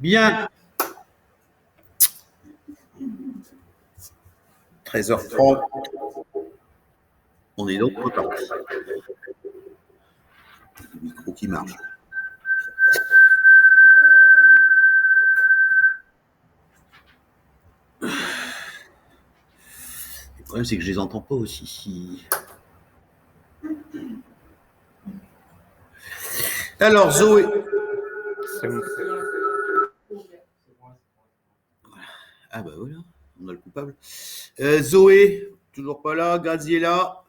Bien. 13h30. On est donc reparti. Le micro qui marche. Le problème, c'est que je les entends pas aussi. Alors, Zoé. Ah bah voilà, on a le coupable. Zoé, toujours pas là. Graziella.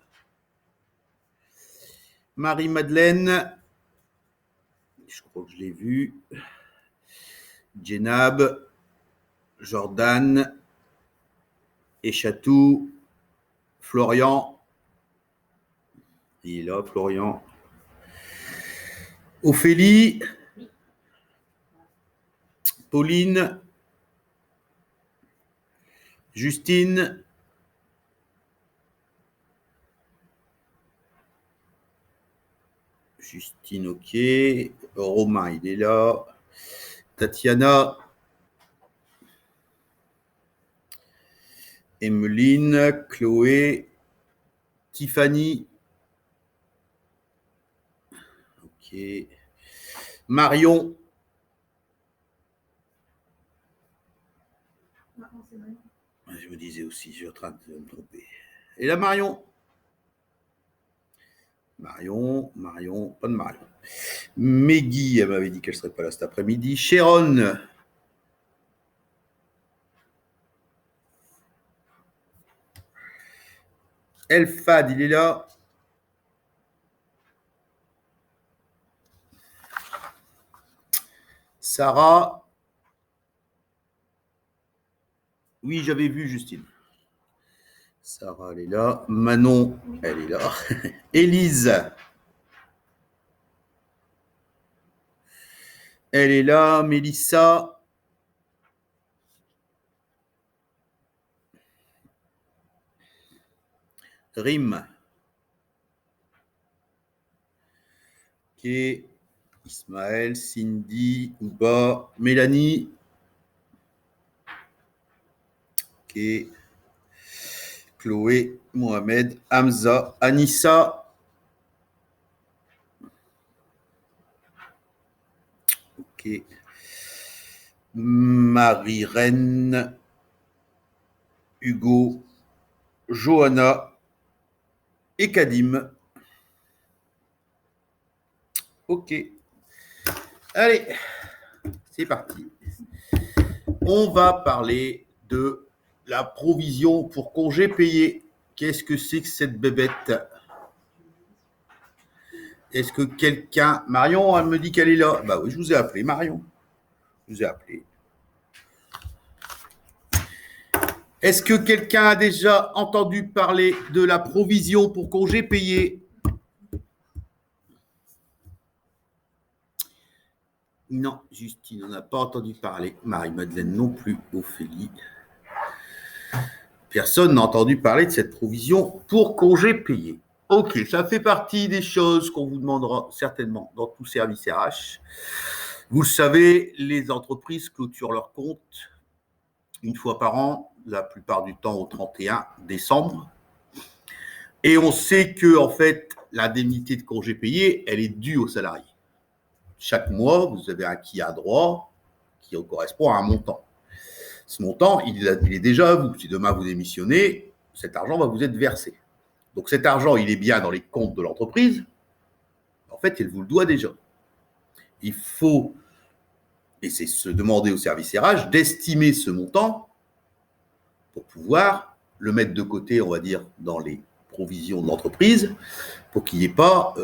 Marie-Madeleine. Je crois que je l'ai vu. Djenab. Jordan. Echatou. Florian. Il est là, Florian. Ophélie. Pauline. Justine. Justine, ok. Romain, il est là. Tatiana. Emeline. Chloé. Tiffany. Ok. Marion. Je me disais aussi, je suis en train de me tromper. Et là, Marion. Marion, pas de Marion. Meggy, elle m'avait dit qu'elle ne serait pas là cet après-midi. Sharon. Elfad, il est là. Sarah. Oui, j'avais vu Justine. Sarah, elle est là. Manon, elle est là. Élise. Elle est là. Mélissa. Rim. Ok. Ismaël, Cindy, Ouba, Mélanie. Ok. Chloé, Mohamed, Hamza, Anissa. Ok. Marie-Reine, Hugo, Johanna et Kadim. Ok. Allez, c'est parti. On va parler de la provision pour congé payé. Qu'est-ce que c'est que cette bébête? Est-ce que quelqu'un... Marion, elle me dit qu'elle est là. Bah oui, je vous ai appelé, Marion. Je vous ai appelé. Est-ce que quelqu'un a déjà entendu parler de la provision pour congé payé? Non, Justine n'en a pas entendu parler. Marie-Madeleine non plus. Ophélie. Personne n'a entendu parler de cette provision pour congé payé. Ok, ça fait partie des choses qu'on vous demandera certainement dans tout service RH. Vous le savez, les entreprises clôturent leurs comptes une fois par an, la plupart du temps au 31 décembre. Et on sait que, en fait, l'indemnité de congé payé, elle est due aux salariés. Chaque mois, vous avez un qui a droit qui correspond à un montant. Ce montant, il est déjà à vous. Si demain vous démissionnez, cet argent va vous être versé. Donc cet argent, il est bien dans les comptes de l'entreprise. En fait, elle vous le doit déjà. Il faut, et c'est se demander au service RH, d'estimer ce montant pour pouvoir le mettre de côté, on va dire, dans les provisions de l'entreprise, pour qu'il n'y ait pas,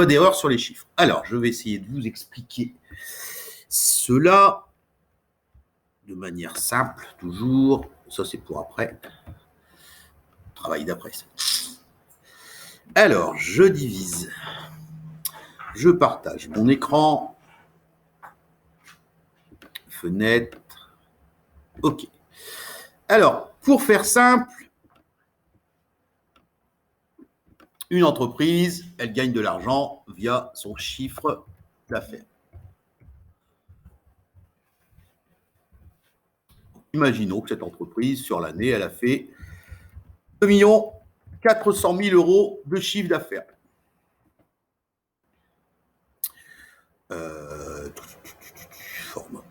d'erreur sur les chiffres. Alors, je vais essayer de vous expliquer cela de manière simple, toujours. Ça, c'est pour après. Travail d'après. Alors, je divise. Je partage mon écran. Fenêtre. OK. Alors, pour faire simple, une entreprise, elle gagne de l'argent via son chiffre d'affaires. Imaginons que cette entreprise, sur l'année, elle a fait 2 400 000 euros de chiffre d'affaires. Format.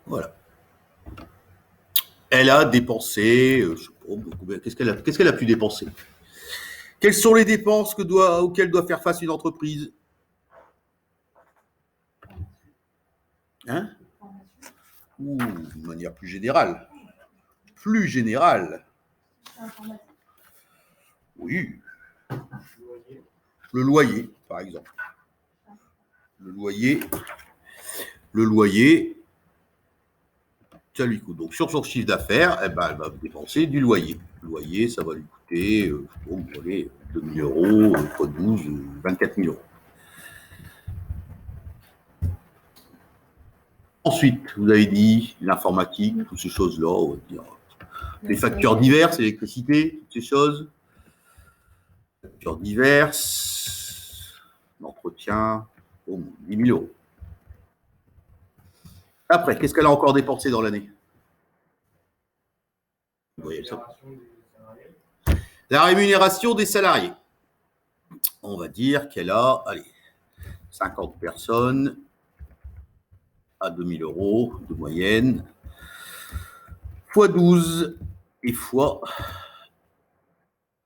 Voilà. Elle a dépensé, qu'est-ce qu'elle a pu dépenser? Quelles sont les dépenses auxquelles doit faire face une entreprise? Hein? Ou de manière plus générale. Plus générale. Oui. Le loyer, par exemple. Le loyer, ça lui coûte. Donc, sur son chiffre d'affaires, eh ben, elle va dépenser du loyer. Le loyer, ça va lui coûter, 2 000 euros, entre 12, 24 000 euros. Ensuite, vous avez dit l'informatique, toutes ces choses-là, on va dire. Les factures diverses, l'électricité, toutes ces choses. Factures diverses, l'entretien, 10 000 euros. Après, qu'est-ce qu'elle a encore dépensé dans l'année? Vous voyez ça. La rémunération des salariés. On va dire qu'elle a, 50 personnes à 2 000 euros de moyenne, fois 12 et fois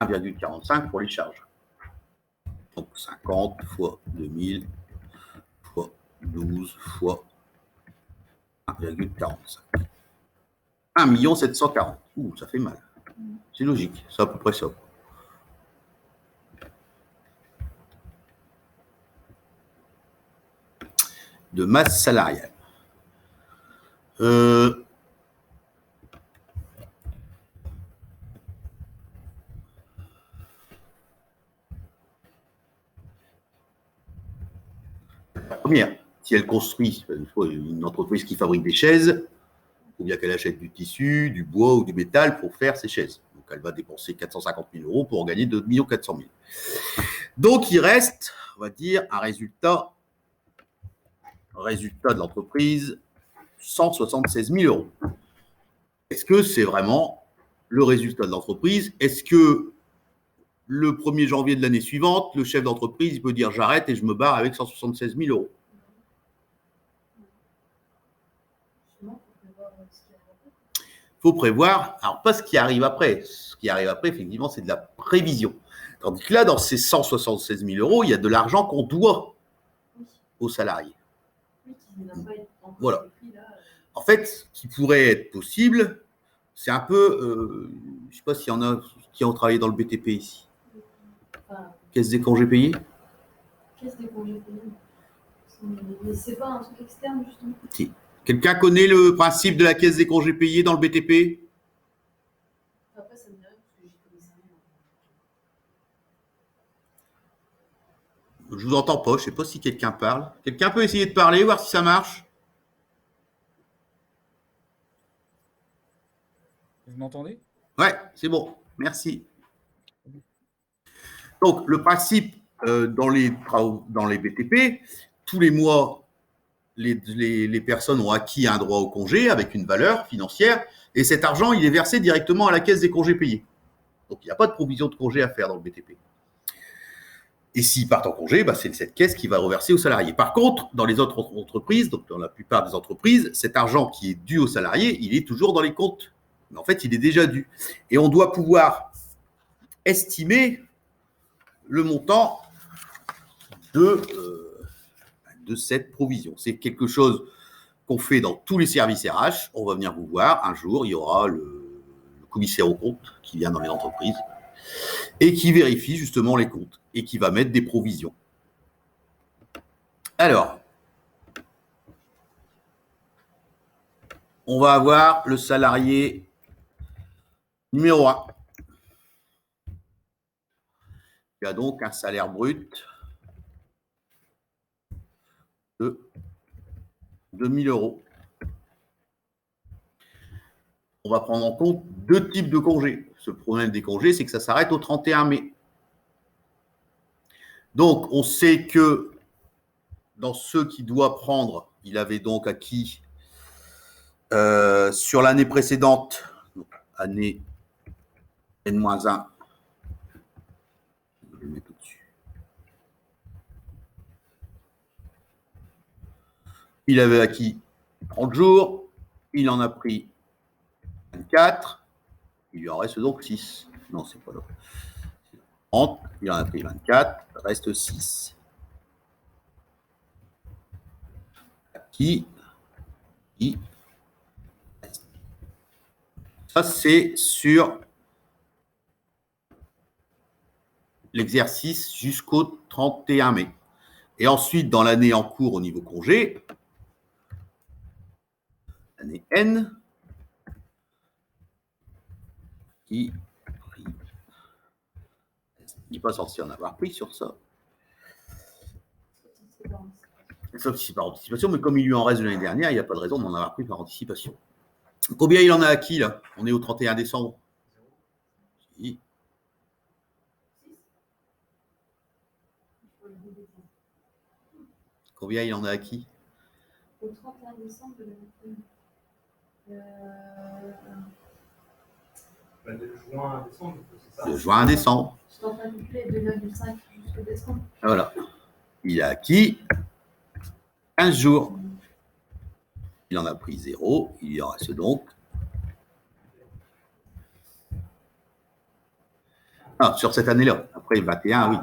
1,45 pour les charges. Donc 50 fois 2000 fois 12 fois 1,45. 1 740 000. Ouh, ça fait mal. C'est logique, c'est à peu près ça. De masse salariale. La première, si elle construit une entreprise qui fabrique des chaises, ou bien qu'elle achète du tissu, du bois ou du métal pour faire ses chaises. Donc elle va dépenser 450 000 euros pour gagner 2 400 000. Donc il reste, on va dire, un résultat de l'entreprise, 176 000 euros. Est-ce que c'est vraiment le résultat de l'entreprise? Est-ce que le 1er janvier de l'année suivante, le chef d'entreprise il peut dire j'arrête et je me barre avec 176 000 euros? Il faut prévoir, alors pas ce qui arrive après. Ce qui arrive après, effectivement, c'est de la prévision. Tandis que là, dans ces 176 000 euros, il y a de l'argent qu'on doit aux salariés. Voilà. En fait, ce qui pourrait être possible, c'est un peu, je ne sais pas s'il y en a qui ont travaillé dans le BTP ici. Caisse des congés payés? Caisse des congés payés. Mais c'est pas un truc externe, justement. Si. Quelqu'un connaît le principe de la caisse des congés payés dans le BTP? Après, ça me dirait parce que j'y connaissais rien. Je vous entends pas, je ne sais pas si quelqu'un parle. Quelqu'un peut essayer de parler, voir si ça marche? Vous m'entendez? Ouais, c'est bon, merci. Donc, le principe dans les BTP, tous les mois, les personnes ont acquis un droit au congé avec une valeur financière et cet argent, il est versé directement à la caisse des congés payés. Donc, il n'y a pas de provision de congé à faire dans le BTP. Et s'ils partent en congé, bah, c'est cette caisse qui va reverser aux salariés. Par contre, dans les autres entreprises, donc dans la plupart des entreprises, cet argent qui est dû aux salariés, il est toujours dans les comptes. Mais en fait, il est déjà dû. Et on doit pouvoir estimer le montant de cette provision. C'est quelque chose qu'on fait dans tous les services RH. On va venir vous voir. Un jour, il y aura le commissaire aux comptes qui vient dans les entreprises et qui vérifie justement les comptes et qui va mettre des provisions. Alors, on va avoir le salarié numéro 1 qui a donc un salaire brut de 2 000 euros on va prendre en compte deux types de congés. Ce problème des congés, c'est que ça s'arrête au 31 mai. Donc, on sait que dans ceux qui doit prendre, il avait donc acquis sur l'année précédente, donc année N-1, je vais le mettre au-dessus. Il avait acquis 30 jours, il en a pris 24, il lui en reste donc 6. Non, c'est pas là. 30, il en a pris 24, il reste 6. Qui ça, c'est sur l'exercice jusqu'au 31 mai. Et ensuite, dans l'année en cours au niveau congé, l'année N, qui n'est pas censé en avoir pris sur ça. Sauf si c'est par anticipation, mais comme il lui en reste de l'année dernière, il n'y a pas de raison d'en avoir pris par anticipation. Combien il en a acquis, là? On est au 31 décembre. Si. Combien il en a acquis? Au 31 décembre de de juin à décembre, c'est ça? De juin à décembre. Je suis en train de calculer 2,5 jusqu'au décembre. Voilà. Il a acquis 15 jours. Il en a pris 0. Il y en reste donc. Ah, sur cette année-là. Après 21, oui.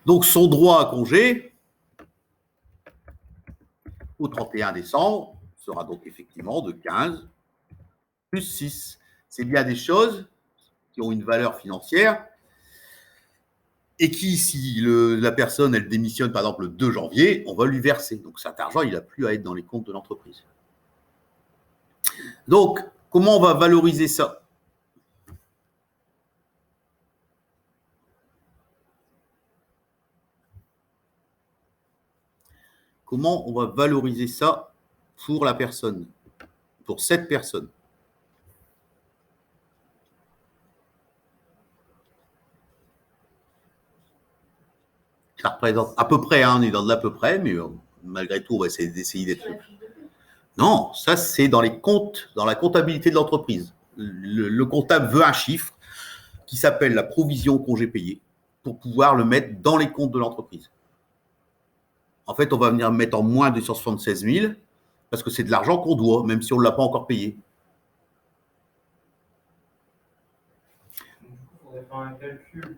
Donc, son droit à congé au 31 décembre sera donc effectivement de 15 plus 6. C'est bien des choses qui ont une valeur financière et qui, si la personne, elle démissionne par exemple le 2 janvier, on va lui verser. Donc, cet argent, il n'a plus à être dans les comptes de l'entreprise. Donc, comment on va valoriser ça? Comment on va valoriser ça pour la personne, pour cette personne? Ça représente à peu près, hein, on est dans de l'à peu près, mais malgré tout, on va essayer d'être. Non, ça c'est dans les comptes, dans la comptabilité de l'entreprise. Le comptable veut un chiffre qui s'appelle la provision congé payé pour pouvoir le mettre dans les comptes de l'entreprise. En fait, on va venir mettre en moins de 176 000 parce que c'est de l'argent qu'on doit, même si on ne l'a pas encore payé. Donc, du coup, il faudrait faire un calcul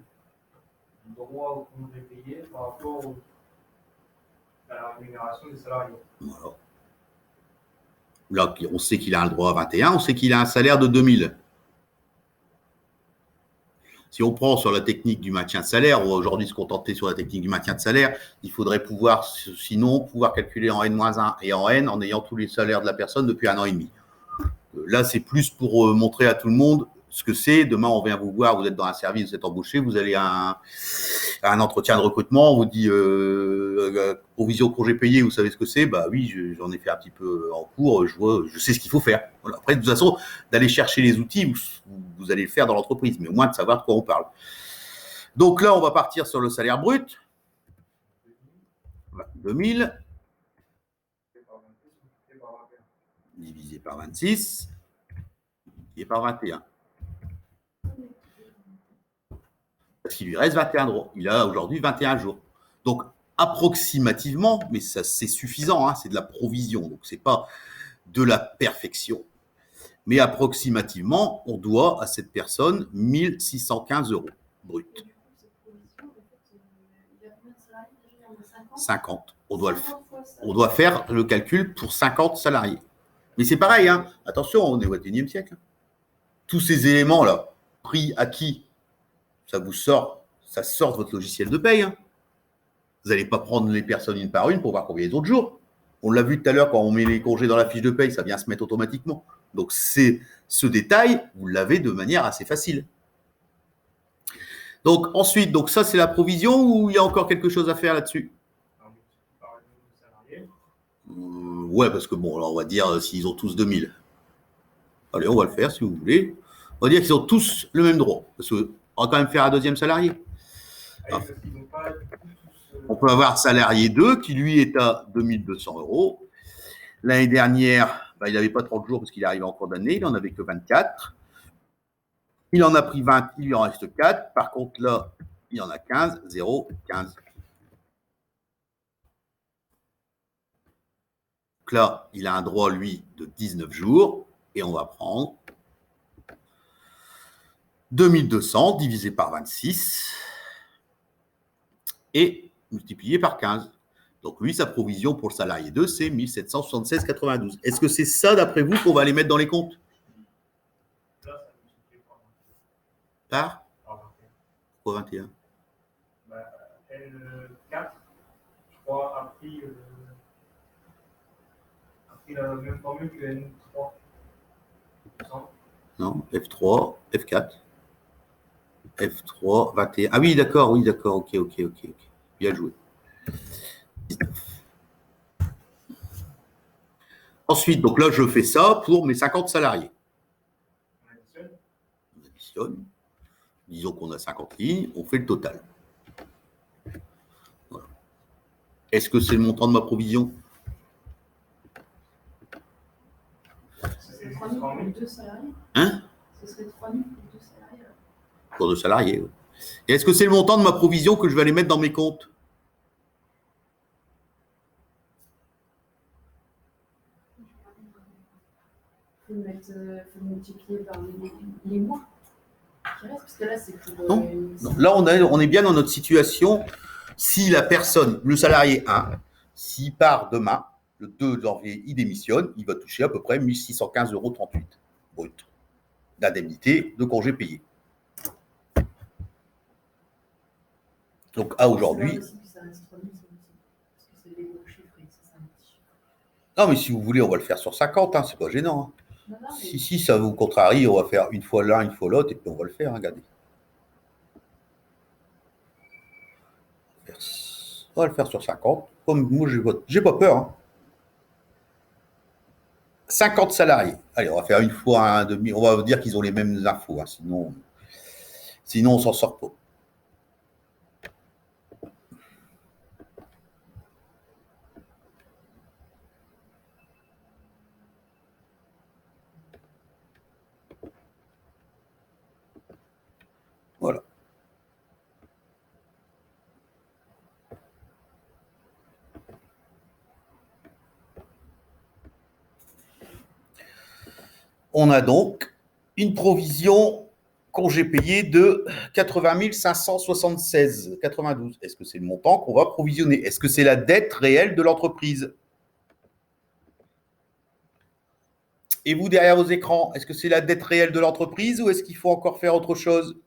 du droit au congé payé par rapport à la rémunération des salariés. Voilà. Là, on sait qu'il a un droit à 21, on sait qu'il a un salaire de 2000. Si on prend sur la technique du maintien de salaire, ou aujourd'hui se contenter sur la technique du maintien de salaire, il faudrait pouvoir, sinon, pouvoir calculer en N-1 et en N en ayant tous les salaires de la personne depuis 1 an et demi. Là, c'est plus pour montrer à tout le monde ce que c'est. Demain, on vient vous voir, vous êtes dans un service, vous êtes embauché, vous allez à un entretien de recrutement, on vous dit provision congé payé, vous savez ce que c'est? Bah oui, j'en ai fait un petit peu en cours, je sais ce qu'il faut faire. Voilà. Après, de toute façon, d'aller chercher les outils, vous allez le faire dans l'entreprise, mais au moins de savoir de quoi on parle. Donc là, on va partir sur le salaire brut. 2000 divisé par 26 et par 21. Parce qu'il lui reste 21 droits. Il a aujourd'hui 21 jours. Donc, approximativement, mais ça c'est suffisant, hein, c'est de la provision, donc c'est pas de la perfection. Mais approximativement, on doit à cette personne 1 615 € brut. 50. On doit faire le calcul pour 50 salariés. Mais c'est pareil, hein. Attention, on est au XXIe siècle. Tous ces éléments-là, prix, acquis, ça sort de votre logiciel de paye. Hein. Vous n'allez pas prendre les personnes une par une pour voir combien il y a d'autres jours. On l'a vu tout à l'heure, quand on met les congés dans la fiche de paye, ça vient se mettre automatiquement. Donc, ce détail, vous l'avez de manière assez facile. Donc, ensuite, donc ça, c'est la provision ou il y a encore quelque chose à faire là-dessus? Ouais, parce que bon, alors on va dire s'ils ont tous 2000. Allez, on va le faire si vous voulez. On va dire qu'ils ont tous le même droit. Parce qu'on va quand même faire un deuxième salarié. Ah, parce qu'ils n'ont pas du coup tous. On peut avoir salarié 2 qui lui est à 2200 euros. L'année dernière, il n'avait pas 30 jours parce qu'il est arrivé en cours d'année, il n'en avait que 24. Il en a pris 20, il lui en reste 4. Par contre, là, il y en a 15, 0, 15. Donc là, il a un droit, lui, de 19 jours. Et on va prendre 2200 divisé par 26 et multiplié par 15. Donc lui, sa provision pour le salarié 2, c'est 1776,92. Est-ce que c'est ça, d'après vous, qu'on va aller mettre dans les comptes? Là, ça multiplie Par par pourquoi 21? L4, je crois, a pris la même formule que N3. Non, F3, F4, F3, 21. Ah oui, d'accord, ok. Bien joué. 19. Ensuite, donc là, je fais ça pour mes 50 salariés. On additionne. Disons qu'on a 50 lignes, on fait le total. Voilà. Est-ce que c'est le montant de ma provision? Ce serait 3 000 pour les 2 salariés. Hein? Ce serait 3 000 pour les 2 salariés. Pour 2 salariés, oui. Et est-ce que c'est le montant de ma provision que je vais aller mettre dans mes comptes? Il faut multiplier par les mois qui restent, parce que là, c'est pour. Non. Là, on est bien dans notre situation. Si la personne, le salarié 1, s'il part demain, le 2 janvier, il démissionne, il va toucher à peu près 1615,38 € brut d'indemnité de congé payé. Donc, à aujourd'hui. Non, mais si vous voulez, on va le faire sur 50, c'est pas gênant. Non, si ça vous contrarie, on va faire une fois l'un, une fois l'autre, et puis on va le faire, regardez. On va le faire sur 50. Comme moi, j'ai pas peur. 50 salariés. Allez, on va faire une fois un demi. On va dire qu'ils ont les mêmes infos, sinon on s'en sort pas. Voilà. On a donc une provision congé payé de 80 576,92. Est-ce que c'est le montant qu'on va provisionner? Est-ce que c'est la dette réelle de l'entreprise? Et vous, derrière vos écrans, est-ce que c'est la dette réelle de l'entreprise ou est-ce qu'il faut encore faire autre chose?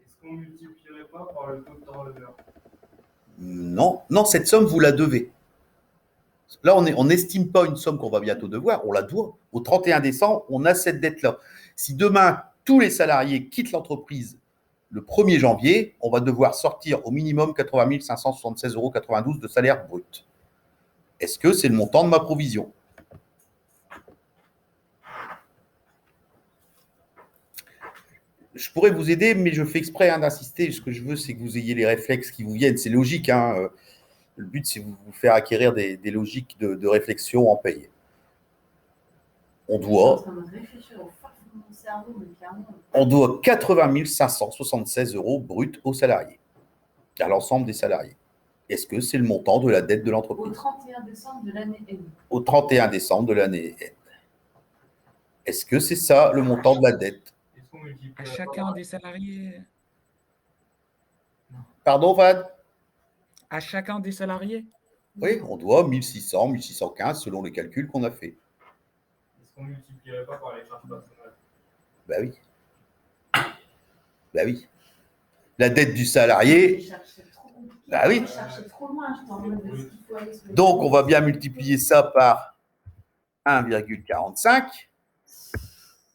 Est-ce qu'on ne multiplierait pas par le taux de turnover? Non, cette somme, vous la devez. Là, on n'estime pas une somme qu'on va bientôt devoir, on la doit. Au 31 décembre, on a cette dette-là. Si demain, tous les salariés quittent l'entreprise le 1er janvier, on va devoir sortir au minimum 80 576,92 € de salaire brut. Est-ce que c'est le montant de ma provision? Je pourrais vous aider, mais je fais exprès d'insister. Ce que je veux, c'est que vous ayez les réflexes qui vous viennent. C'est logique. Le but, c'est de vous faire acquérir des logiques de réflexion en paye. On doit 80 576 € brut aux salariés, à l'ensemble des salariés. Est-ce que c'est le montant de la dette de l'entreprise? Au 31 décembre de l'année N. Au 31 décembre de l'année N. Est-ce que c'est ça le montant de la dette? À chacun des salariés. Pardon, Van? À chacun des salariés? Oui, on doit 1600, 1615 selon les calculs qu'on a fait. Est-ce qu'on ne multiplierait pas par les charges patronales? Bah oui. La dette du salarié. Bah oui. Donc, on va bien multiplier ça par 1,45.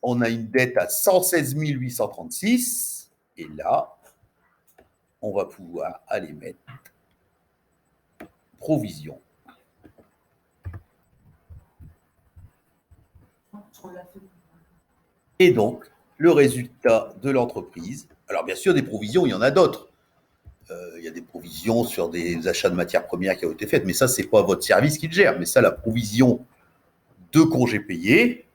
On a une dette à 116 836. Et là, on va pouvoir aller mettre provision On l'a fait. Et donc, le résultat de l'entreprise, alors bien sûr, des provisions, il y en a d'autres. Il y a des provisions sur des achats de matières premières qui ont été faites, mais ça, ce n'est pas votre service qui le gère. Mais ça, la provision de congés payés,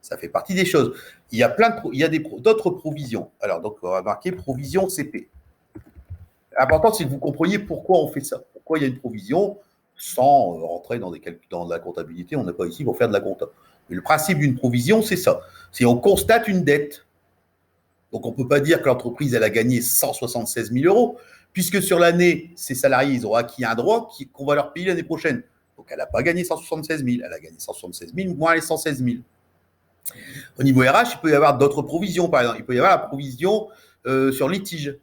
ça fait partie des choses. Il y a d'autres provisions. Alors, donc, on va marquer provision CP. L'important, c'est que vous compreniez pourquoi on fait ça. Pourquoi il y a une provision sans rentrer dans des calculs dans la comptabilité. On n'est pas ici pour faire de la compta. Mais le principe d'une provision, c'est ça. C'est on constate une dette. Donc, on ne peut pas dire que l'entreprise, elle a gagné 176 000 euros, puisque sur l'année, ses salariés, ils ont acquis un droit qu'on va leur payer l'année prochaine. Donc, elle n'a pas gagné 176 000. Elle a gagné 176 000 moins les 116 000. Au niveau RH, il peut y avoir d'autres provisions. Par exemple, il peut y avoir la provision sur litige.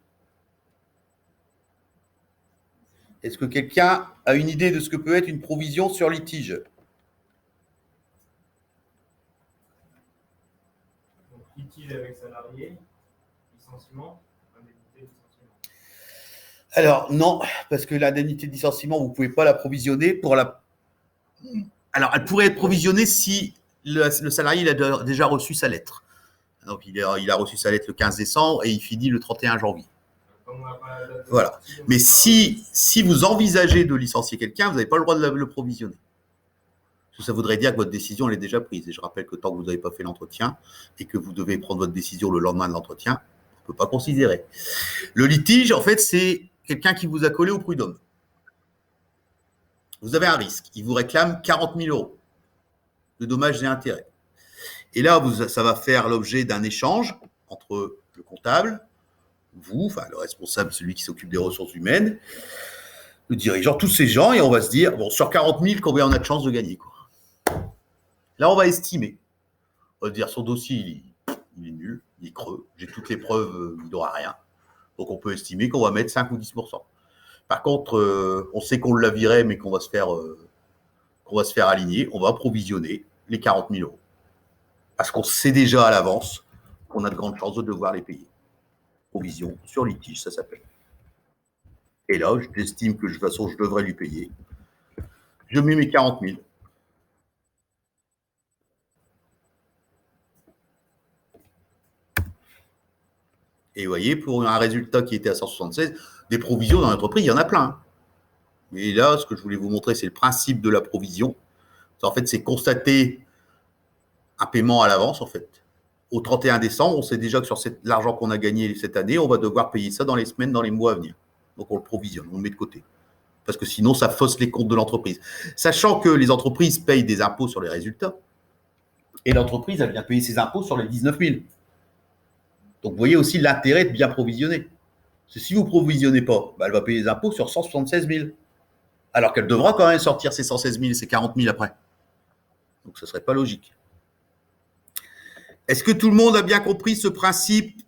Est-ce que quelqu'un a une idée de ce que peut être une provision sur litige? Donc, litige avec salarié, licenciement, indemnité de licenciement. Alors, non, parce que l'indemnité de licenciement, vous ne pouvez pas la provisionner pour la. Alors, elle pourrait être provisionnée si le salarié il a déjà reçu sa lettre. Donc, il a reçu sa lettre le 15 décembre et il finit le 31 janvier. Voilà. Mais si vous envisagez de licencier quelqu'un, vous n'avez pas le droit de le provisionner. Parce que ça voudrait dire que votre décision elle est déjà prise. Et je rappelle que tant que vous n'avez pas fait l'entretien et que vous devez prendre votre décision le lendemain de l'entretien, on ne peut pas considérer. Le litige, en fait, c'est quelqu'un qui vous a collé au prud'homme. Vous avez un risque. Il vous réclame 40 000 euros de dommages et intérêts. Et là, ça va faire l'objet d'un échange entre le comptable, vous, enfin le responsable, celui qui s'occupe des ressources humaines, le dirigeant, tous ces gens, et on va se dire, bon, sur 40 000, combien on a de chances de gagner, quoi. Là, on va estimer. On va dire, son dossier, il est nul, il est creux, j'ai toutes les preuves, il n'aura rien. Donc, on peut estimer qu'on va mettre 5 ou 10%. Par contre, on sait qu'on l'a viré, mais qu'on va se faire aligner, on va provisionner les 40 000 euros. Parce qu'on sait déjà à l'avance qu'on a de grandes chances de devoir les payer. Provision sur litige, ça s'appelle. Et là, j'estime que de toute façon, je devrais lui payer. Je mets mes 40 000. Et vous voyez, pour un résultat qui était à 176, des provisions dans l'entreprise, il y en a plein. Mais là, ce que je voulais vous montrer, c'est le principe de la provision. En fait, c'est constater un paiement à l'avance, en fait. Au 31 décembre, on sait déjà que sur l'argent qu'on a gagné cette année, on va devoir payer ça dans les semaines, dans les mois à venir. Donc, on le provisionne, on le met de côté. Parce que sinon, ça fausse les comptes de l'entreprise. Sachant que les entreprises payent des impôts sur les résultats. Et l'entreprise, elle vient payer ses impôts sur les 19 000. Donc, vous voyez aussi l'intérêt de bien provisionner. Parce que si vous ne provisionnez pas, elle va payer les impôts sur 176 000. Alors qu'elle devra quand même sortir ces 116 000, ces 40 000 après. Donc, ce ne serait pas logique. Est-ce que tout le monde a bien compris ce principe,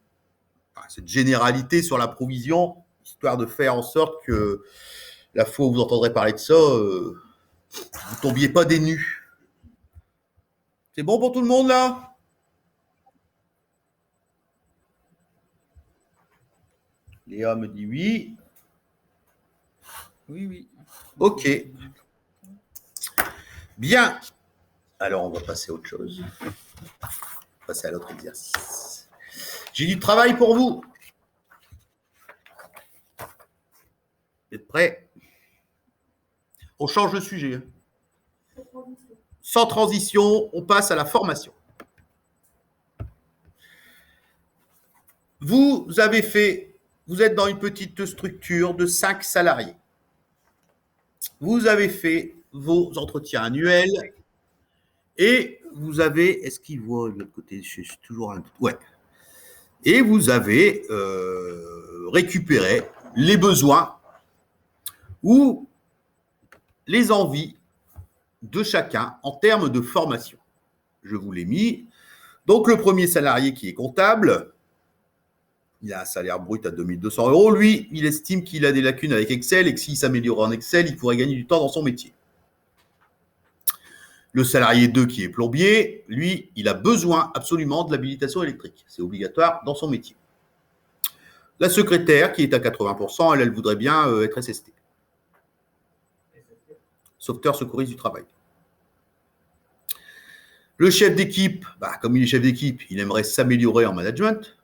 cette généralité sur la provision, histoire de faire en sorte que la fois où vous entendrez parler de ça, vous ne tombiez pas des nues? C'est bon pour tout le monde là? Léa me dit oui. Oui, oui. Ok. Bien. Alors, on va passer à autre chose. On va passer à l'autre exercice. J'ai du travail pour vous. Vous êtes prêts? On change de sujet. Sans transition, on passe à la formation. Vous êtes dans une petite structure de 5 salariés. Vous avez fait vos entretiens annuels et vous avez, est-ce qu'il voit de l'autre côté? Je suis toujours un... Ouais. Et vous avez récupéré les besoins ou les envies de chacun en termes de formation. Je vous l'ai mis. Donc, le premier salarié qui est comptable, il a un salaire brut à 2 200 euros. Lui, il estime qu'il a des lacunes avec Excel et que s'il s'améliore en Excel, il pourrait gagner du temps dans son métier. Le salarié 2 qui est plombier, lui, il a besoin absolument de l'habilitation électrique. C'est obligatoire dans son métier. La secrétaire qui est à 80%, elle voudrait bien être SST. Sauveteur secouriste du travail. Le chef d'équipe, comme il est chef d'équipe, il aimerait s'améliorer en management.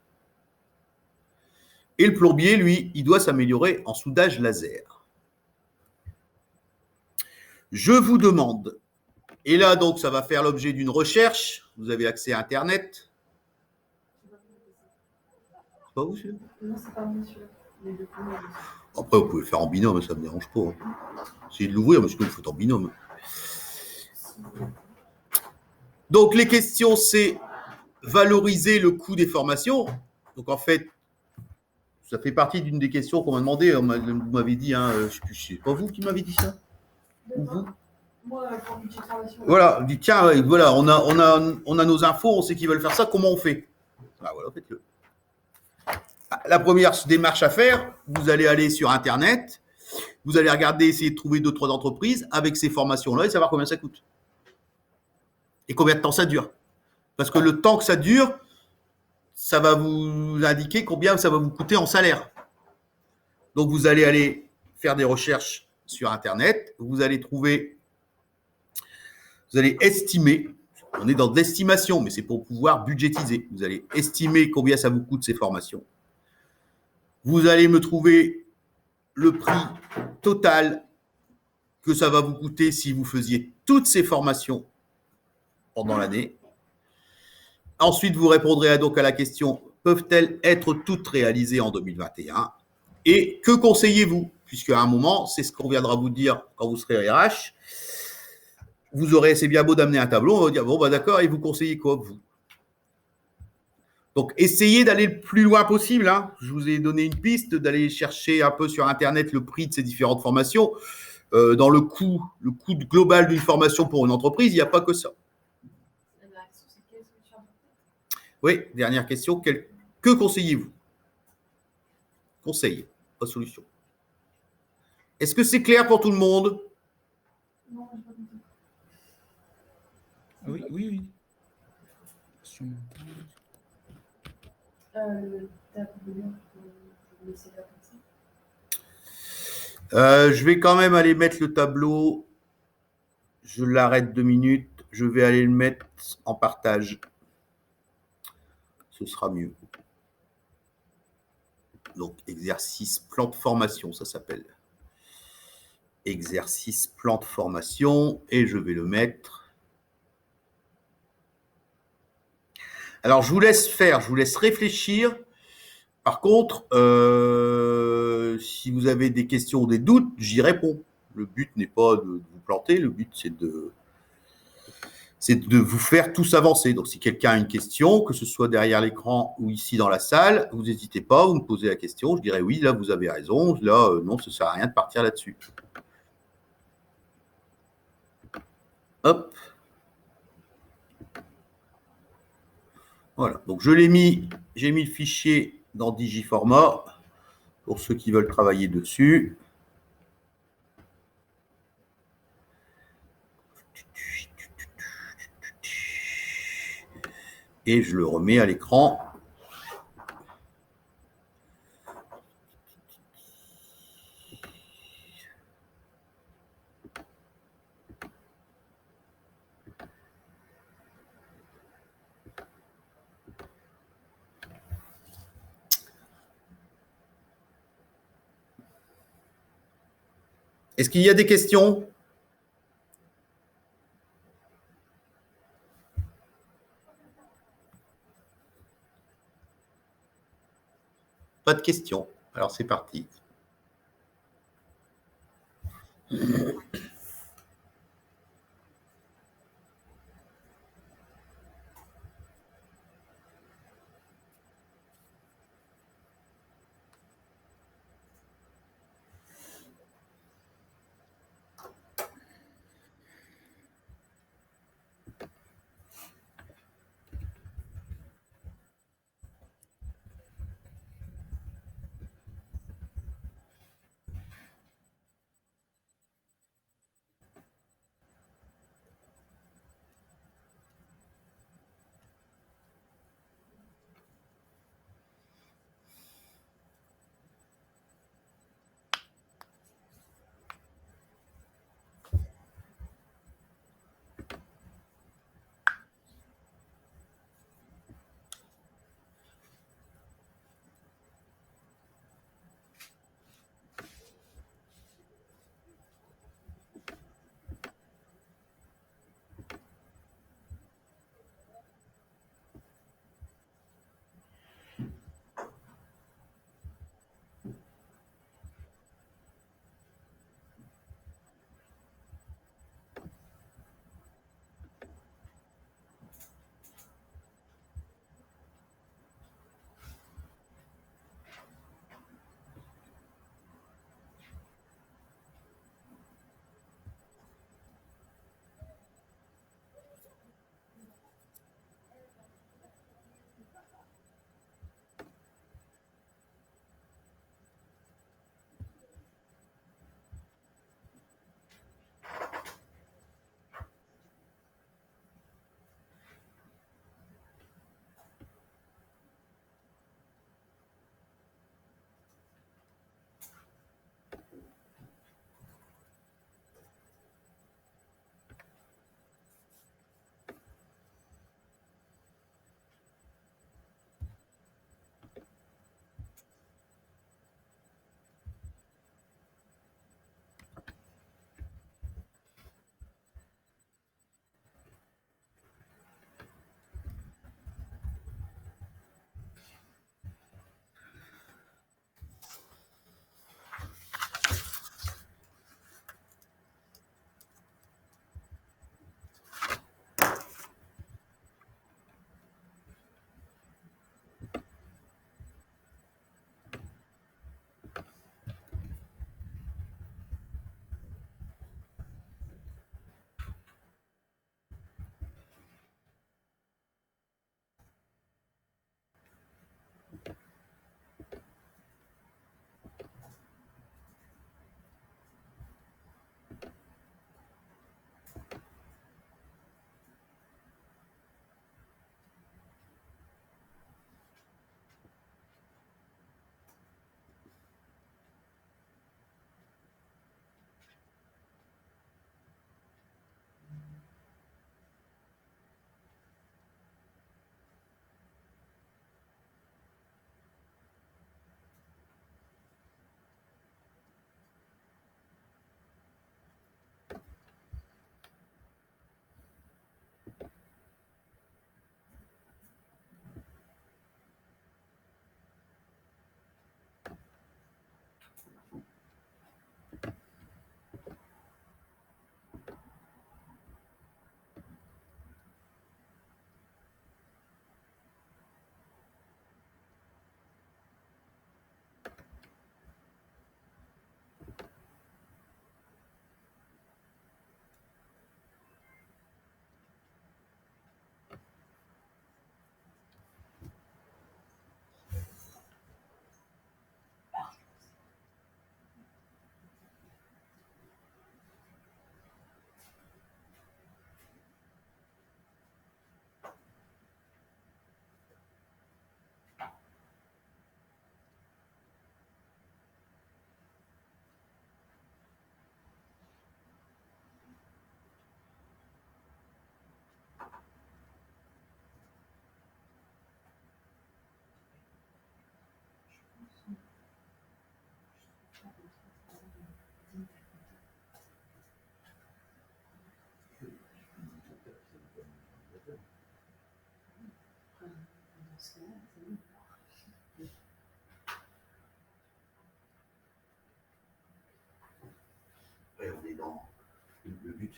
Et le plombier, lui, il doit s'améliorer en soudage laser. Je vous demande, et là donc ça va faire l'objet d'une recherche, vous avez accès à Internet. C'est pas vous celui-là? Non, c'est pas moi celui-là. Les deux premiers. Après, vous pouvez le faire en binôme, ça ne me dérange pas. Essayez de l'ouvrir, mais sinon, il faut en binôme. Donc, les questions, c'est valoriser le coût des formations. Donc, en fait, ça fait partie d'une des questions qu'on m'a demandé. Vous m'avez dit, c'est pas vous qui m'avez dit ça? Ou vous? Moi, pour une petite formation. Voilà, on dit, tiens, voilà, on a nos infos, on sait qu'ils veulent faire ça, comment on fait? Voilà, faites-le. La première démarche à faire, vous allez aller sur Internet, vous allez regarder, essayer de trouver 2-3 entreprises avec ces formations-là et savoir combien ça coûte. Et combien de temps ça dure. Parce que le temps que ça dure, ça va vous indiquer combien ça va vous coûter en salaire. Donc, vous allez aller faire des recherches sur Internet, vous allez estimer, on est dans de l'estimation, mais c'est pour pouvoir budgétiser. Vous allez estimer combien ça vous coûte ces formations. Vous allez me trouver le prix total que ça va vous coûter si vous faisiez toutes ces formations pendant l'année. Ensuite, vous répondrez donc à la question, peuvent-elles être toutes réalisées en 2021? Et que conseillez-vous? Puisqu'à un moment, c'est ce qu'on viendra vous dire quand vous serez RH. Vous aurez, c'est bien beau d'amener un tableau, on va dire, bon, d'accord, et vous conseillez quoi, vous? Donc, essayez d'aller le plus loin possible. Je vous ai donné une piste, d'aller chercher un peu sur Internet le prix de ces différentes formations. Dans le coût global d'une formation pour une entreprise, il n'y a pas que ça. Oui, dernière question. Que conseillez-vous? Conseil, pas solution. Est-ce que c'est clair pour tout le monde? Non, je pas compris. Oui, oui, oui. Le tableau, vous laissez là comme ça. Je vais quand même aller mettre le tableau. Je l'arrête 2 minutes. Je vais aller le mettre en partage. Ce sera mieux. Donc, exercice plan de formation, ça s'appelle. Exercice plan de formation. Et je vais le mettre. Alors, je vous laisse faire, je vous laisse réfléchir. Par contre, si vous avez des questions ou des doutes, j'y réponds. Le but n'est pas de vous planter, le but c'est de vous faire tous avancer. Donc, si quelqu'un a une question, que ce soit derrière l'écran ou ici dans la salle, vous n'hésitez pas, vous me posez la question, je dirais oui, là vous avez raison, là non, ça ne sert à rien de partir là-dessus. Hop. Voilà, donc j'ai mis le fichier dans Digiformat pour ceux qui veulent travailler dessus. Et je le remets à l'écran. Est-ce qu'il y a des questions? Pas de questions. Alors c'est parti.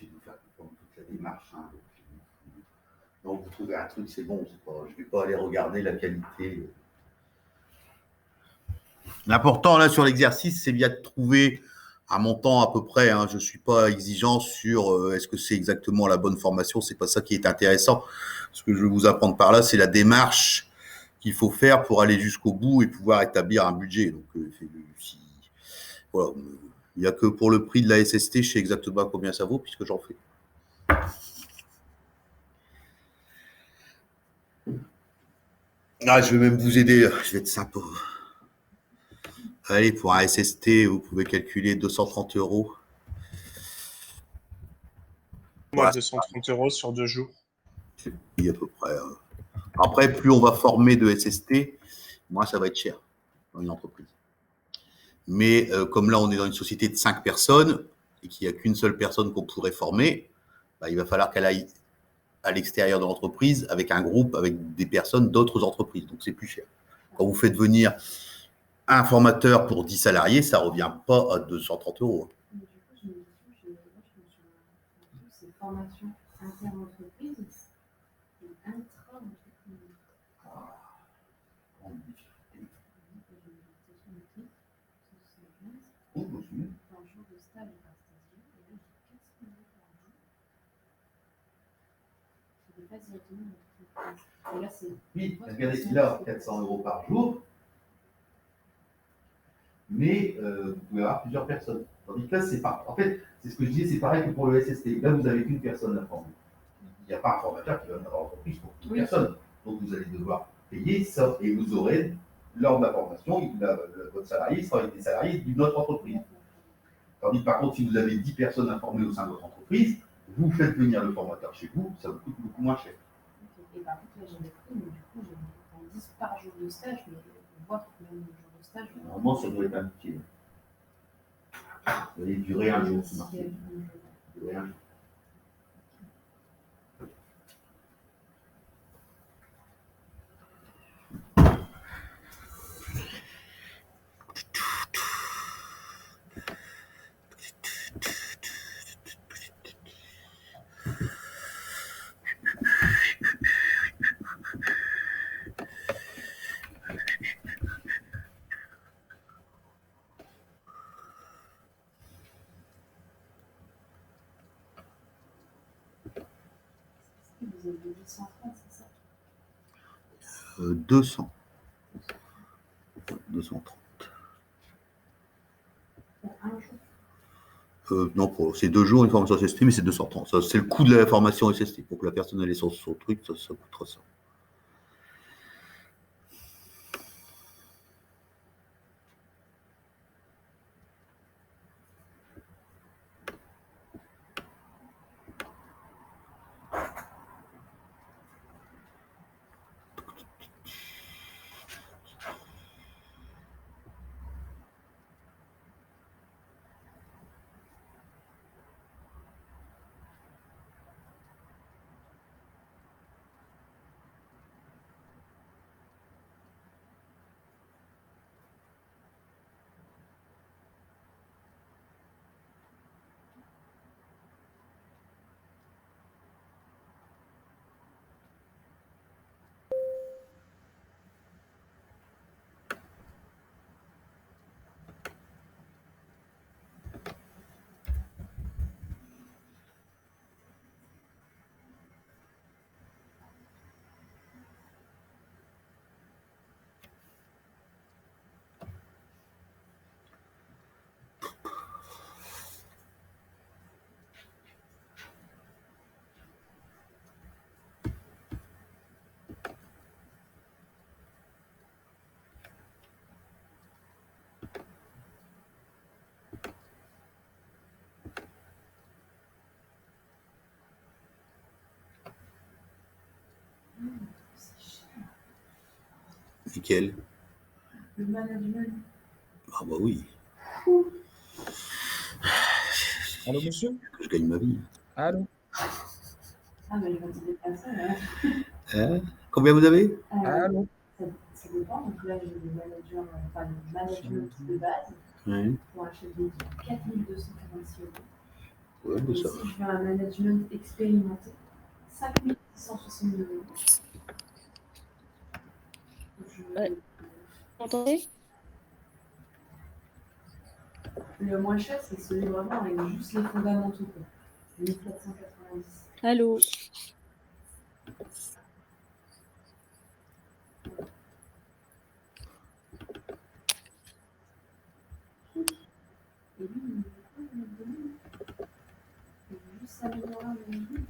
obligé de vous faire comprendre toute la démarche. Hein. Donc, vous trouvez un truc, c'est bon. Je ne vais pas aller regarder la qualité. L'important, là, sur l'exercice, c'est bien de trouver un montant à peu près. Hein. Je ne suis pas exigeant sur est-ce que c'est exactement la bonne formation. Ce n'est pas ça qui est intéressant. Ce que je vais vous apprendre par là, c'est la démarche qu'il faut faire pour aller jusqu'au bout et pouvoir établir un budget. Donc, voilà. Il n'y a que pour le prix de la SST, je sais exactement combien ça vaut puisque j'en fais. Ah, je vais même vous aider. Je vais être sympa. Allez, pour un SST, vous pouvez calculer 230 €. Moi, Voilà. 230 € sur 2 jours. C'est à peu près. Après, plus on va former de SST, moins ça va être cher dans une entreprise. Mais comme là, on est dans une société de 5 personnes et qu'il n'y a qu'une seule personne qu'on pourrait former, bah, il va falloir qu'elle aille à l'extérieur de l'entreprise avec un groupe, avec des personnes d'autres entreprises. Donc, c'est plus cher. Quand vous faites venir un formateur pour 10 salariés, ça ne revient pas à 230 €. Mais du coup, je me suis ces formations inter-entreprises et intra-entreprises. Oh, je me souviens. Un jour de stage à Station, et là, j'ai 400 € par jour. Je ne pas directement l'entreprise. Et là, c'est. Oui, regardez, là, 400 € par jour, mais vous pouvez avoir plusieurs personnes. Tandis que là, c'est pas. En fait, c'est ce que je disais, c'est pareil que pour le SST. Là, vous n'avez qu'une personne à former. Il n'y a pas un formateur qui va venir dans l'entreprise pour une personne. Donc, vous allez devoir payer ça et vous aurez, lors de la formation, votre salarié sera avec des salariés d'une autre entreprise. Tandis que par contre, si vous avez 10 personnes à former au sein de votre entreprise, vous faites venir le formateur chez vous, ça vous coûte beaucoup moins cher. Et par contre, là, j'ai des prix, mais du coup, j'ai 10 par jour de stage, mais on voit que même le jour de stage. Normalement, ça doit être indiqué. Vous allez durer un jour, c'est marqué. Durer un jour. Vous avez dit 130, c'est ça 200. 230. Pour un jour. Non, c'est 2 jours une formation SST, mais c'est 230. Ça, c'est le coût de la formation SST. Pour que la personne ait son truc, ça coûtera ça. C'est cher. Nickel. Le management. Ah bah oui. Allô, monsieur? Je gagne ma vie. Allô? Ah, mais il va te dépasser, hein. Combien vous avez? Allô? Ça dépend. Donc là, j'ai le manager, enfin, le management de base Oui. pour un chef d'équipe, 4 246 €. Ouais, Et mais ici, ça. je fais un management expérimenté. 5662 euros. Ouais. Vous m'entendez? Le moins cher, c'est celui vraiment avec juste les fondamentaux. 1490. Allô? Et lui, il veut juste s'améliorer en management.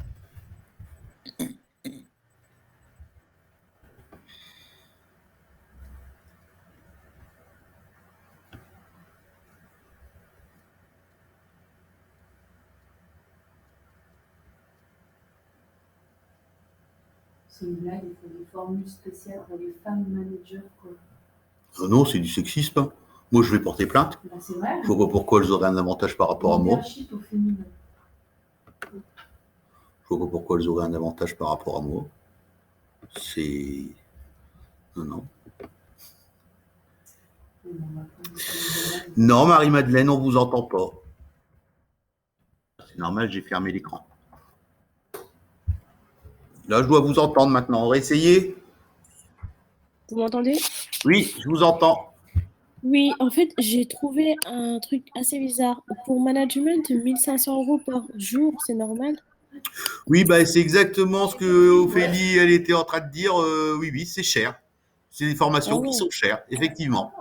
C'est une blague, il faut des formules spéciales pour les femmes managers, quoi. Non, c'est du sexisme. Hein. Moi, je vais porter plainte. Bah, c'est vrai. Je vois pas pourquoi elles auraient un avantage par rapport à moi. Leadership au féminin. Je vois pas pourquoi elles auraient un avantage par rapport à moi. C'est. Non, non. Non, Marie-Madeleine, on vous entend pas. C'est normal, j'ai fermé l'écran. Là, je dois vous entendre maintenant. Réessayez. Vous m'entendez? Oui, je vous entends. Oui, en fait, j'ai trouvé un truc assez bizarre. Pour management, 1500 euros par jour, c'est normal? Oui, bah, c'est exactement ce que Ophélie, elle était en train de dire. Oui, oui, c'est cher. C'est des Ah formations qui ouais, sont chères, effectivement.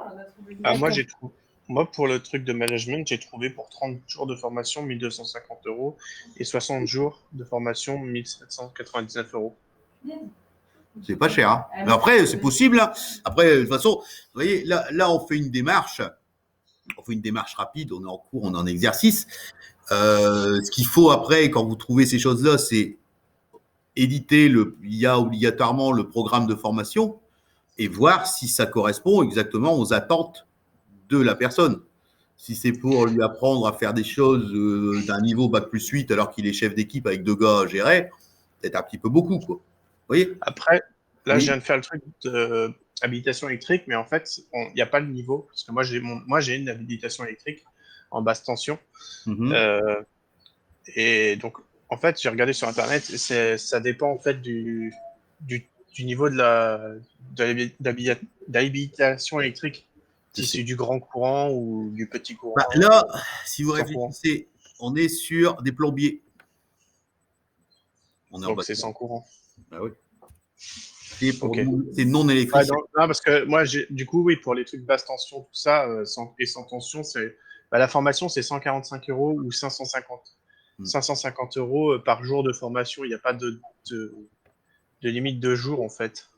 Ah, moi, d'accord. moi, pour le truc de management, j'ai trouvé pour 30 jours de formation 1250 euros et 60 jours de formation 1799 euros. C'est pas cher. Hein. Mais après, c'est possible. Hein. Après, de toute façon, vous voyez, là, on fait une démarche. On fait une démarche rapide. On est en cours, on est en exercice. Ce qu'il faut après, quand vous trouvez ces choses-là, c'est éditer il y a obligatoirement le programme de formation et voir si ça correspond exactement aux attentes de la personne. Si c'est pour lui apprendre à faire des choses d'un niveau bac+8 alors qu'il est chef d'équipe avec 2 gars à gérer, peut-être un petit peu beaucoup, quoi. Vous voyez? Après, là, je Oui. viens de faire le truc de habilitation électrique, mais en fait, il n'y a pas le niveau. Parce que moi, j'ai une habilitation électrique en basse tension. Mhm. Et donc, en fait, j'ai regardé sur Internet, ça dépend en fait du niveau d'habilitation électrique. Je Si sais. c'est du grand courant ou du petit Bah, courant là, si vous sans courant. réfléchissez, on est sur des plombiers. On est en Donc, bas c'est de gamme. sans courant. Bah oui. C'est Ok. c'est non Ouais, électricien. non, parce que moi, du coup, oui, pour les trucs basse tension, tout ça, et sans tension, la formation, c'est 145 euros ou 550. Hmm. 550 euros par jour de formation. Il n'y a pas de limite de jour, en fait.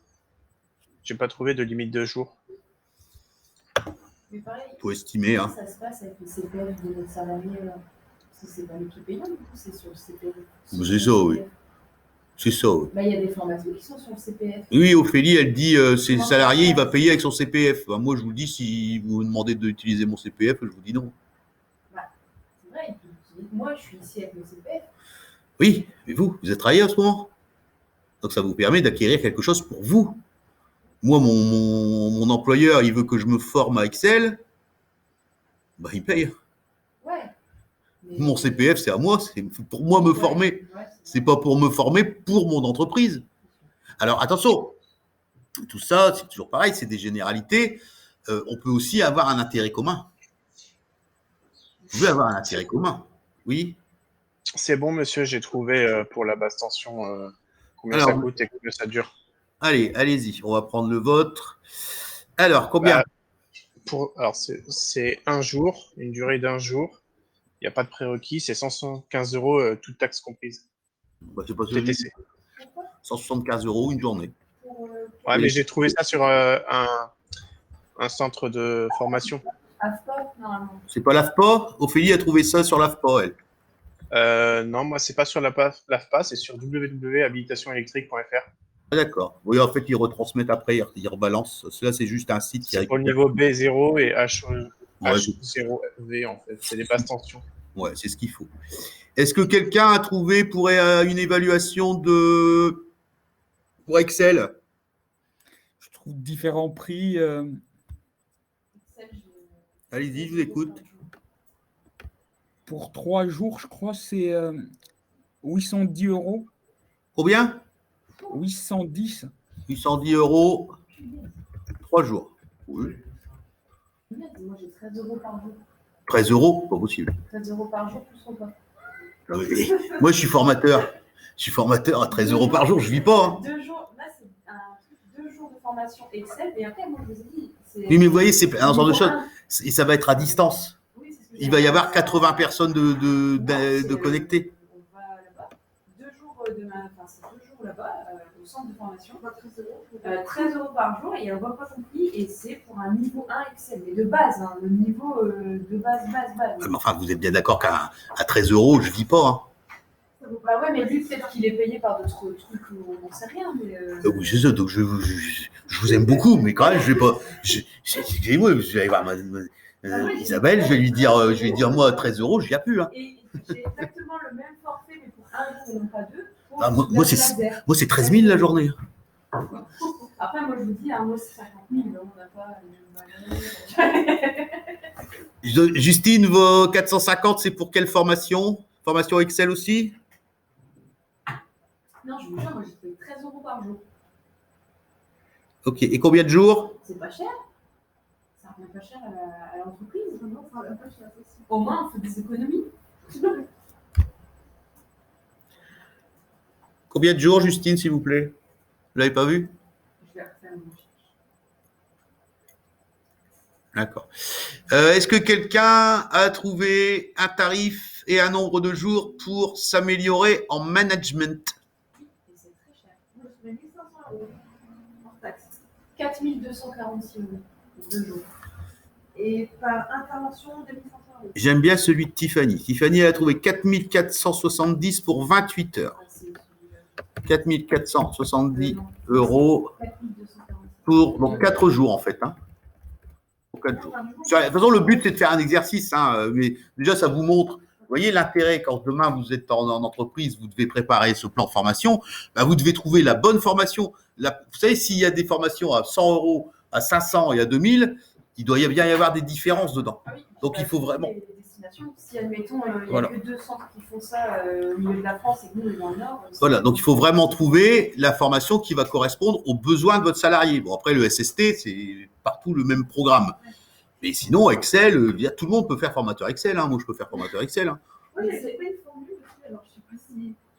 J'ai pas trouvé de limite de jour. Mais pareil, Faut estimer. Hein. ça se passe avec le CPF de notre salarié. C'est pas nous qui payons, du coup, c'est sur le CPF. C'est ça, oui. C'est ça, oui. Bah, il y a des formations qui sont sur le CPF. Oui, Ophélie, elle dit c'est le salarié, il va payer avec son CPF. Bah, moi, je vous dis, si vous me demandez d'utiliser mon CPF, je vous dis non. Bah, c'est vrai, moi, je suis ici avec mon CPF. Oui, mais vous êtes travaillé en ce moment. Donc, ça vous permet d'acquérir quelque chose pour vous. Moi, mon employeur, il veut que je me forme à Excel. Bah, il paye. Ouais. Mais... Mon CPF, c'est à moi, c'est pour moi me former. Ouais, c'est pas pour me former pour mon entreprise. Alors, attention, tout ça, c'est toujours pareil, c'est des généralités. On peut aussi avoir un intérêt commun. Vous pouvez avoir un intérêt commun. Oui. C'est bon, monsieur, j'ai trouvé pour la basse tension combien ça Alors, coûte et combien ça dure. allez, allez-y, on va prendre le vôtre. Alors, combien? Bah, alors, c'est un jour, une durée d'un jour. Il n'y a pas de prérequis, c'est 175 euros, toute taxe comprise. Bah, c'est pas ce TTC. 175 € une journée. Ouais, mais j'ai trouvé ça sur un centre de formation. AFPA, normalement. C'est pas l'AFPA? Ophélie a trouvé ça sur l'AFPA, elle. Non, moi, c'est pas sur l'AFPA, c'est sur www.habilitationélectrique.fr. Ah, d'accord. Oui, en fait, ils retransmettent après, ils rebalancent. Cela, c'est juste un site qui C'est pour le récupère. niveau B0 et Ouais, H0V, en fait. C'est des basses tensions. ouais, c'est ce qu'il faut. Est-ce que quelqu'un a trouvé pour une évaluation pour Excel? Je trouve différents prix. Allez-y, je vous écoute. pour 3 jours, je crois, c'est 810 euros. Combien? 810. 810 euros, 3 jours. Oui. Moi, j'ai 13 euros par jour. 13 euros, pas possible. 13 euros par jour, plus repas. Non, mais moi, je suis formateur. Je suis formateur à 13 euros par jour, je vis pas. Hein. 2 jours, là, c'est 2 jours de formation Excel. Et après, moi, je vous ai dit. Oui, mais vous voyez, c'est un genre de choses. Et ça va être à distance. Oui, c'est ce que Il va y avoir 80 personnes de connectées. On va là-bas. 2 jours c'est 2 jours là-bas, au centre de formation. 13 euros par jour, et on voit pas compris, et c'est pour un niveau 1 Excel, mais de base, hein, le niveau de base. Mais enfin, vous êtes bien d'accord qu'à 13 euros, je vis pas. Hein. Bah ouais, mais lui, peut-être qu'il est payé par d'autres trucs, on n'en sait rien. Mais Oui, c'est ça, donc je vous aime beaucoup, mais quand même, je vais pas. Excusez-moi, je vais aller voir Isabelle, je vais lui dire, moi, 13 euros, je viens plus. Hein. Et j'ai exactement le même forfait, mais pour un jour et non pas deux. Ah, moi, c'est 13 000 la journée. Après, moi, je vous dis, moi, c'est 50 000, on n'a pas. Justine, vos 450, c'est pour quelle formation? Formation Excel aussi? Non, je vous jure, moi, j'ai payé 13 euros par jour. Ok, et combien de jours? C'est pas cher. Ça revient pas cher à l'entreprise. Non, ça revient pas cher. Au moins, on fait des économies. Combien de jours, Justine, s'il vous plaît? Vous l'avez pas vu? Je vais refaire mon recherche. D'accord. Est-ce que quelqu'un a trouvé un tarif et un nombre de jours pour s'améliorer en management? Et c'est très cher. Moi, je fais 1500 euros hors taxe. 4246 euros pour 2 jours. Et par intervention, 2500 euros. J'aime bien celui de Tiffany. Tiffany, elle a trouvé 4470 pour 28 heures. 4470 euros pour donc 4 jours en fait. Hein. Pour 4 jours. De toute façon, le but, c'est de faire un exercice. Hein, mais déjà, ça vous montre. Vous voyez l'intérêt quand demain vous êtes en entreprise, vous devez préparer ce plan de formation. Ben, vous devez trouver la bonne formation. Vous savez, s'il y a des formations à 100 euros, à 500 et à 2000, il doit bien y avoir des différences dedans. Ah oui, donc il faut vraiment. Si admettons, il n'y a que 2 centres qui font ça au milieu de la France et que nous, on est dans le Nord. Voilà, donc il faut vraiment trouver la formation qui va correspondre aux besoins de votre salarié. Bon, après, le SST, c'est partout le même programme. Mais sinon, Excel, tout le monde peut faire formateur Excel. Hein. Moi, je peux faire formateur Excel. Hein. Oui, mais c'est pas une formule aussi, alors je sais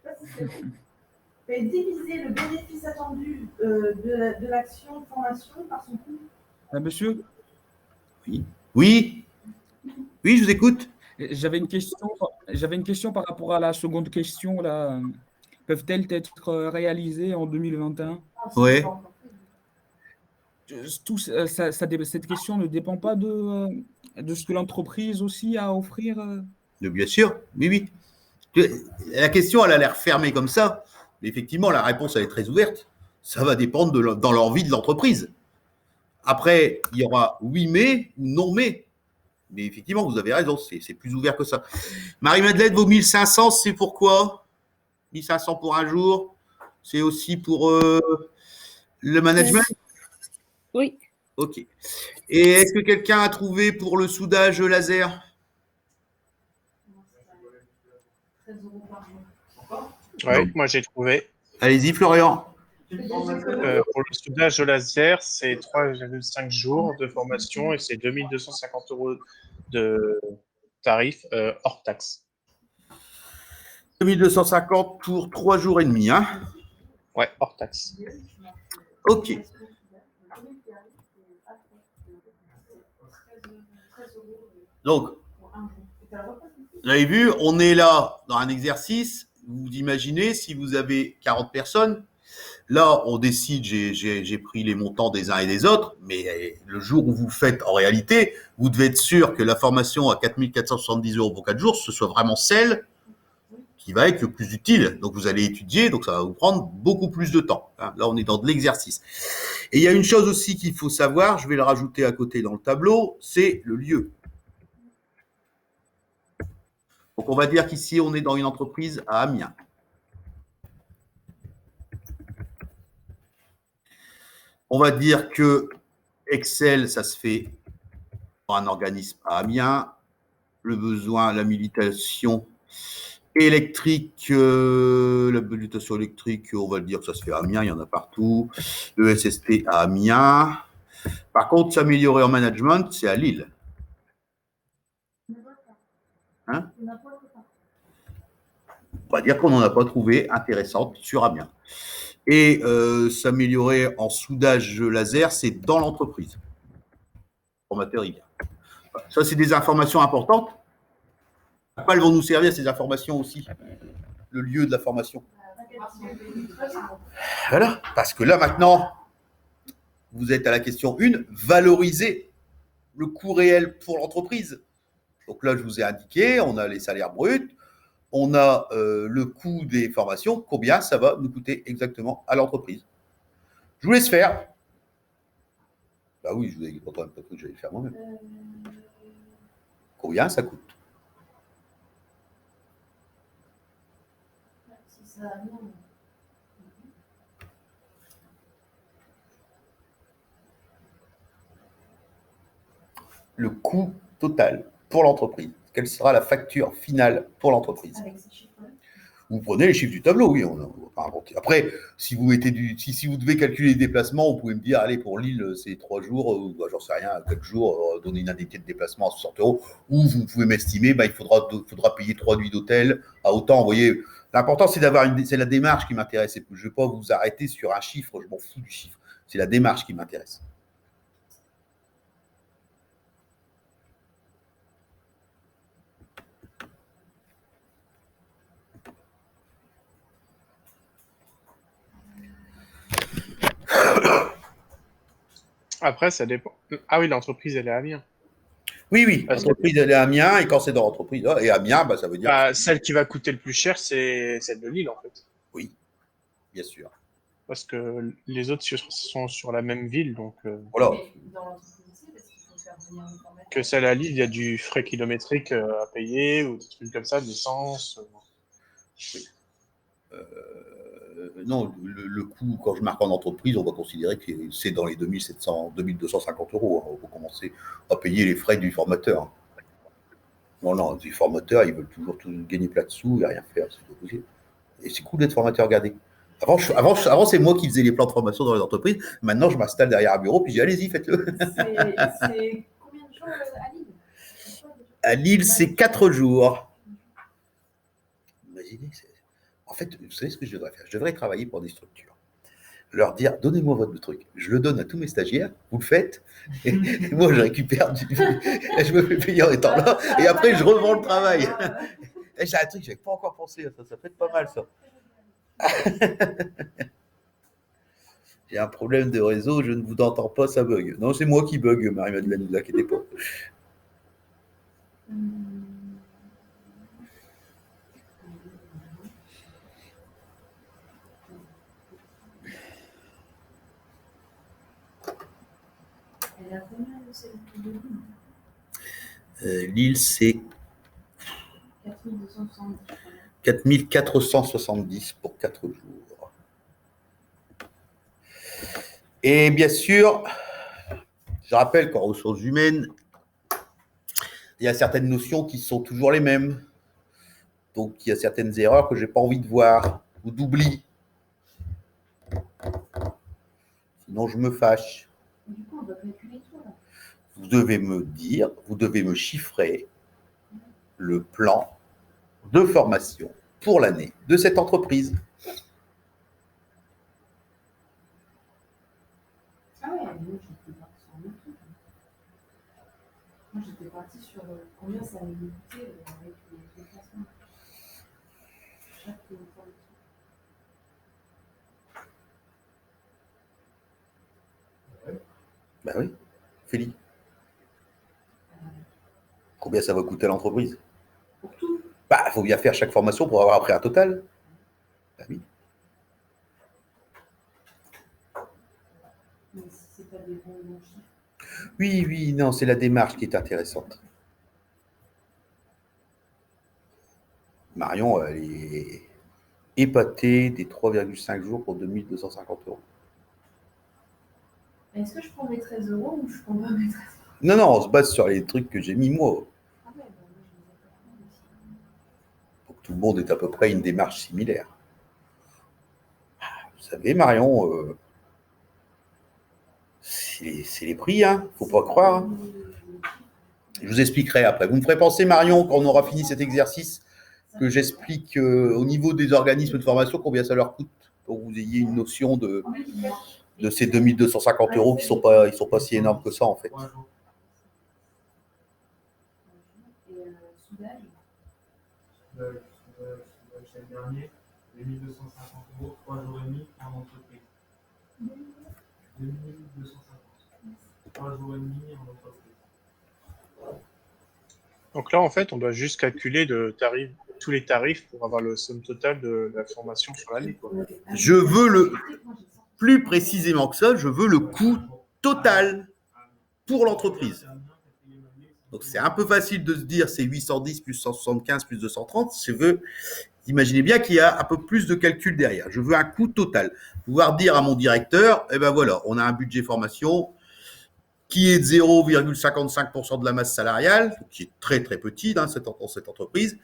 pas si c'est bon. Mais diviser le bénéfice attendu de l'action de formation par son coût. Monsieur, Oui, je vous écoute. j'avais une question par rapport à la seconde question. Là. Peuvent-elles être réalisées en 2021? Ouais. Cette question ne dépend pas de ce que l'entreprise aussi a à offrir. Bien sûr, oui. La question, elle a l'air fermée comme ça, mais effectivement, la réponse, elle est très ouverte. Ça va dépendre dans l'envie de l'entreprise. Après, il y aura oui mais ou non mais. Mais effectivement, vous avez raison, c'est plus ouvert que ça. Marie-Madeleine, vos 1500, c'est pour quoi? 1500 pour un jour? C'est aussi pour le management? Oui. Ok. Et est-ce que quelqu'un a trouvé pour le soudage laser? 13 euros par jour. Oui, moi j'ai trouvé. Allez-y, Florian. Pour le soudage laser, c'est 3,5 jours de formation et c'est 2250 euros de tarif hors taxe. 2250 pour 3 jours et demi. Hein. Ouais, hors taxe. Ok. Donc, vous avez vu, on est là dans un exercice. Vous imaginez si vous avez 40 personnes. Là, on décide, j'ai pris les montants des uns et des autres, mais le jour où vous le faites en réalité, vous devez être sûr que la formation à 4470 euros pour 4 jours, ce soit vraiment celle qui va être le plus utile. Donc, vous allez étudier, donc ça va vous prendre beaucoup plus de temps. Là, on est dans de l'exercice. Et il y a une chose aussi qu'il faut savoir, je vais le rajouter à côté dans le tableau, c'est le lieu. Donc, on va dire qu'ici, on est dans une entreprise à Amiens. On va dire que Excel, ça se fait dans un organisme à Amiens. le besoin, l'habilitation électrique, l'habilitation électrique, on va le dire que ça se fait à Amiens, il y en a partout. Le SST à Amiens. Par contre, s'améliorer en management, c'est à Lille. Hein? On va dire qu'on n'en a pas trouvé intéressante sur Amiens. Et s'améliorer en soudage laser, c'est dans l'entreprise. Formateur, il vient. Ça, c'est des informations importantes. À quoi elles vont nous servir, ces informations aussi? Le lieu de la formation. Voilà. Parce que là, maintenant, vous êtes à la question 1, valoriser le coût réel pour l'entreprise. Donc là, je vous ai indiqué, on a les salaires bruts, on a le coût des formations, combien ça va nous coûter exactement à l'entreprise. Je vous laisse faire. Bah oui, je vous ai dit quand même pas que j'allais le faire moi-même. Combien ça coûte? Le coût total pour l'entreprise. Quelle sera la facture finale pour l'entreprise? Vous prenez les chiffres du tableau, oui, on va pas inventer. Après, si vous mettez si vous devez calculer les déplacements, vous pouvez me dire, allez, pour Lille, c'est 3 jours, j'en sais rien, 4 jours, donner une indemnité de déplacement à 60 €, ou vous pouvez m'estimer, il faudra payer 3 nuits d'hôtel à autant, vous voyez. L'important, c'est c'est la démarche qui m'intéresse. Je ne vais pas vous arrêter sur un chiffre, je m'en fous du chiffre. C'est la démarche qui m'intéresse. Après, ça dépend. Ah oui, l'entreprise, elle est à Amiens. Oui, l'entreprise, elle est à Amiens, et quand c'est dans l'entreprise, et Amiens, ça veut dire... Celle qui va coûter le plus cher, c'est celle de Lille, en fait. Oui, bien sûr. Parce que les autres sont sur la même ville, donc... Voilà. Que celle à Lille, il y a du frais kilométrique à payer, ou des trucs comme ça, de l'essence. Oui. Non, le coût, quand je marque en entreprise, on va considérer que c'est dans les 2250 €. On va commencer à payer les frais du formateur. Non, les formateurs, ils veulent toujours tout gagner plat dessous et rien faire. C'est pas possible. Et c'est cool d'être formateur, regardez. Avant, c'est moi qui faisais les plans de formation dans les entreprises. Maintenant, je m'installe derrière un bureau, puis je dis, allez-y, faites-le. C'est combien de jours à Lille? À Lille, c'est 4 jours. Imaginez, en fait, vous savez ce que je devrais faire? Je devrais travailler pour des structures. Leur dire, donnez-moi votre truc. Je le donne à tous mes stagiaires, vous le faites, et moi je récupère je me fais payer en étant là, et après je revends le travail. Et j'ai un truc, je n'avais pas encore pensé à ça, ça peut être pas mal ça. J'ai un problème de réseau, je ne vous entends pas, ça bug. Non, c'est moi qui bug, Marie-Madeleine, ne vous inquiétez pas. Elle a combien de celle de Lille? Lille, c'est 4470 pour 4 jours. Et bien sûr, je rappelle qu'en ressources humaines, il y a certaines notions qui sont toujours les mêmes. Donc, il y a certaines erreurs que je n'ai pas envie de voir ou d'oubli. Sinon, je me fâche. Du coup, on doit calculer tout, là. Vous devez me dire, vous devez me chiffrer le plan de formation pour l'année de cette entreprise. Ah ouais, moi j'étais partie sur un autre truc. Moi j'étais partie sur combien ça allait me coûter avec les déplacements. Chaque formation. Ben oui, Félix. Combien ça va coûter à l'entreprise? Pour tout. Il faut bien faire chaque formation pour avoir après un total. Ben oui. Mais si c'est pas des bons chiffres. Oui, non, c'est la démarche qui est intéressante. Marion, elle est épatée des 3,5 jours pour 2250 €. Est-ce que je prends mes 13 € ou je prends pas mes 13 €? Non, on se base sur les trucs que j'ai mis moi. Ah ouais, bah, moi, Tout le monde est à peu près une démarche similaire. Vous savez, Marion, c'est les prix, hein, faut pas croire. Hein. Je vous expliquerai après. Vous me ferez penser, Marion, quand on aura fini cet exercice, que j'explique au niveau des organismes de formation combien ça leur coûte, pour que vous ayez une notion de ces 2250 € qui ils sont pas si énormes que ça, en fait. Soudage, c'est le dernier, les 1250 €, 3 jours et demi en entreprise. 2250. 3 jours et demi en entreprise. Donc là, en fait, on doit juste calculer tous les tarifs pour avoir le somme total de la formation sur l'année. Je veux plus précisément que ça, je veux le coût total pour l'entreprise. Donc c'est un peu facile de se dire c'est 810 plus 175 plus 230. Je veux, imaginez bien qu'il y a un peu plus de calcul derrière. Je veux un coût total. Pouvoir dire à mon directeur, eh ben voilà, on a un budget formation qui est de 0,55% de la masse salariale, qui est très très petit dans cette entreprise.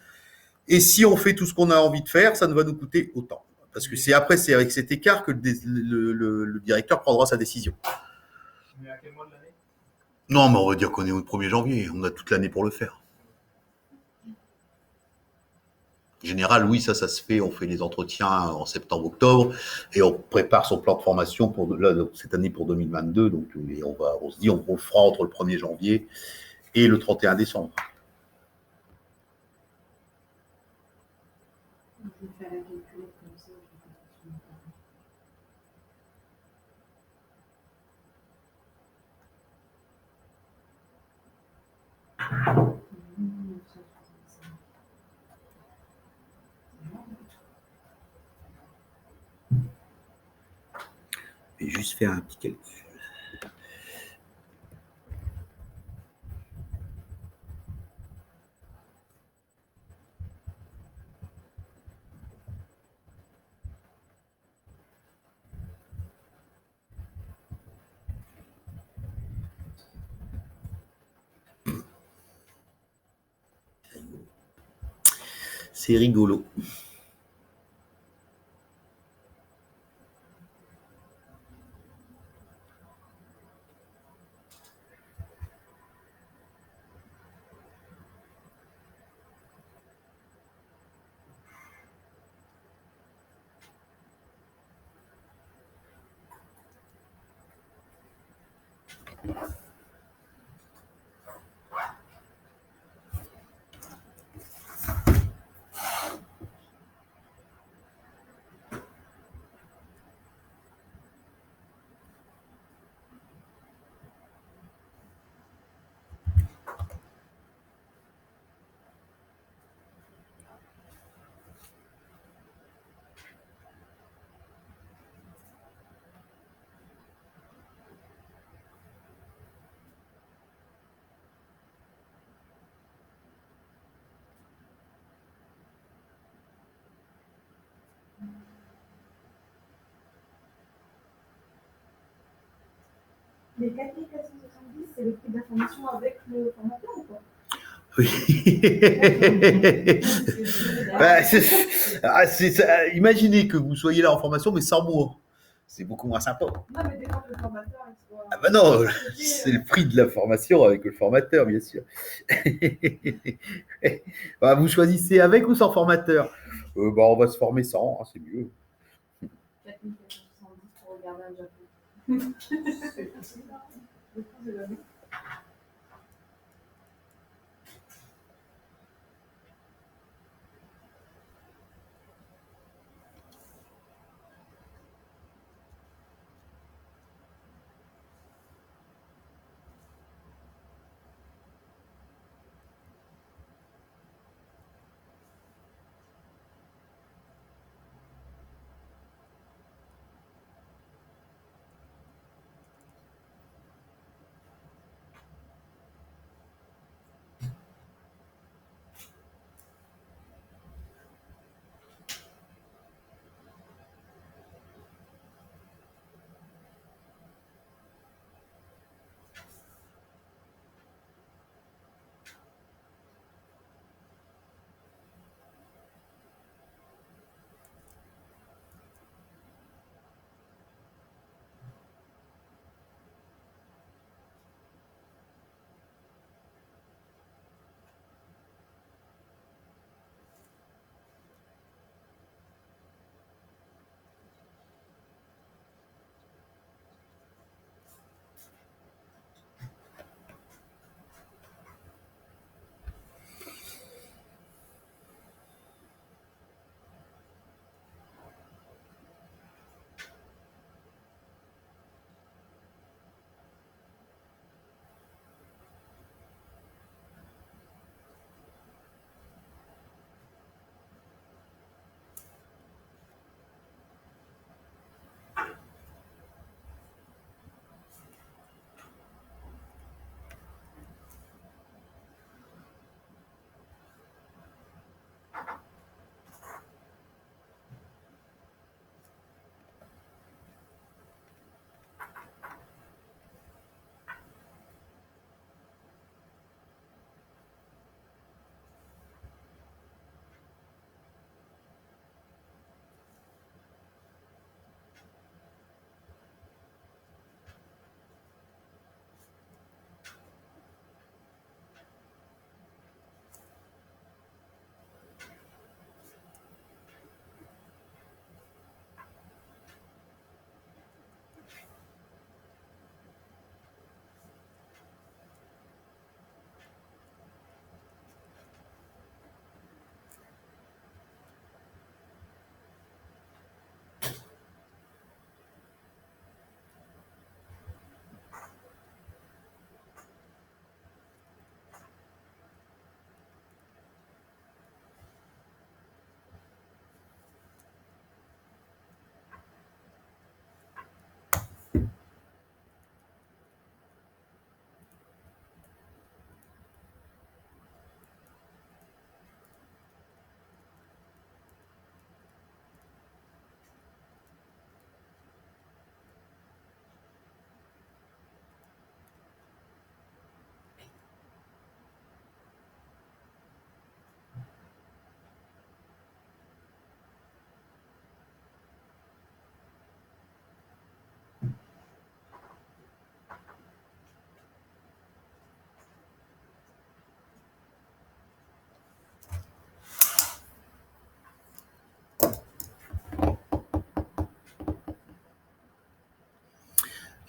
Et si on fait tout ce qu'on a envie de faire, ça ne va nous coûter autant. Parce que c'est avec cet écart que le directeur prendra sa décision. Mais à quel mois de l'année? Non, mais on va dire qu'on est au 1er janvier. On a toute l'année pour le faire. En général, oui, ça se fait. On fait les entretiens en septembre-octobre et on prépare son plan de formation pour cette année pour 2022. Donc, et on se dit, on le fera entre le 1er janvier et le 31 décembre. Je vais faire la calculette comme ça. Je vais juste faire un petit calcul. C'est rigolo. Les 4470, c'est le prix de la formation avec le formateur ou pas? Oui. Imaginez que vous soyez là en formation, mais sans moi. C'est beaucoup moins sympa. Non, mais des fois, le formateur, il soit... Ah ben non, c'est le prix de la formation avec le formateur, bien sûr. Vous choisissez avec ou sans formateur? On va se former sans, hein, c'est mieux. 4470 pour regarder un Japon. C'est facile, hein. Le coût de l'année.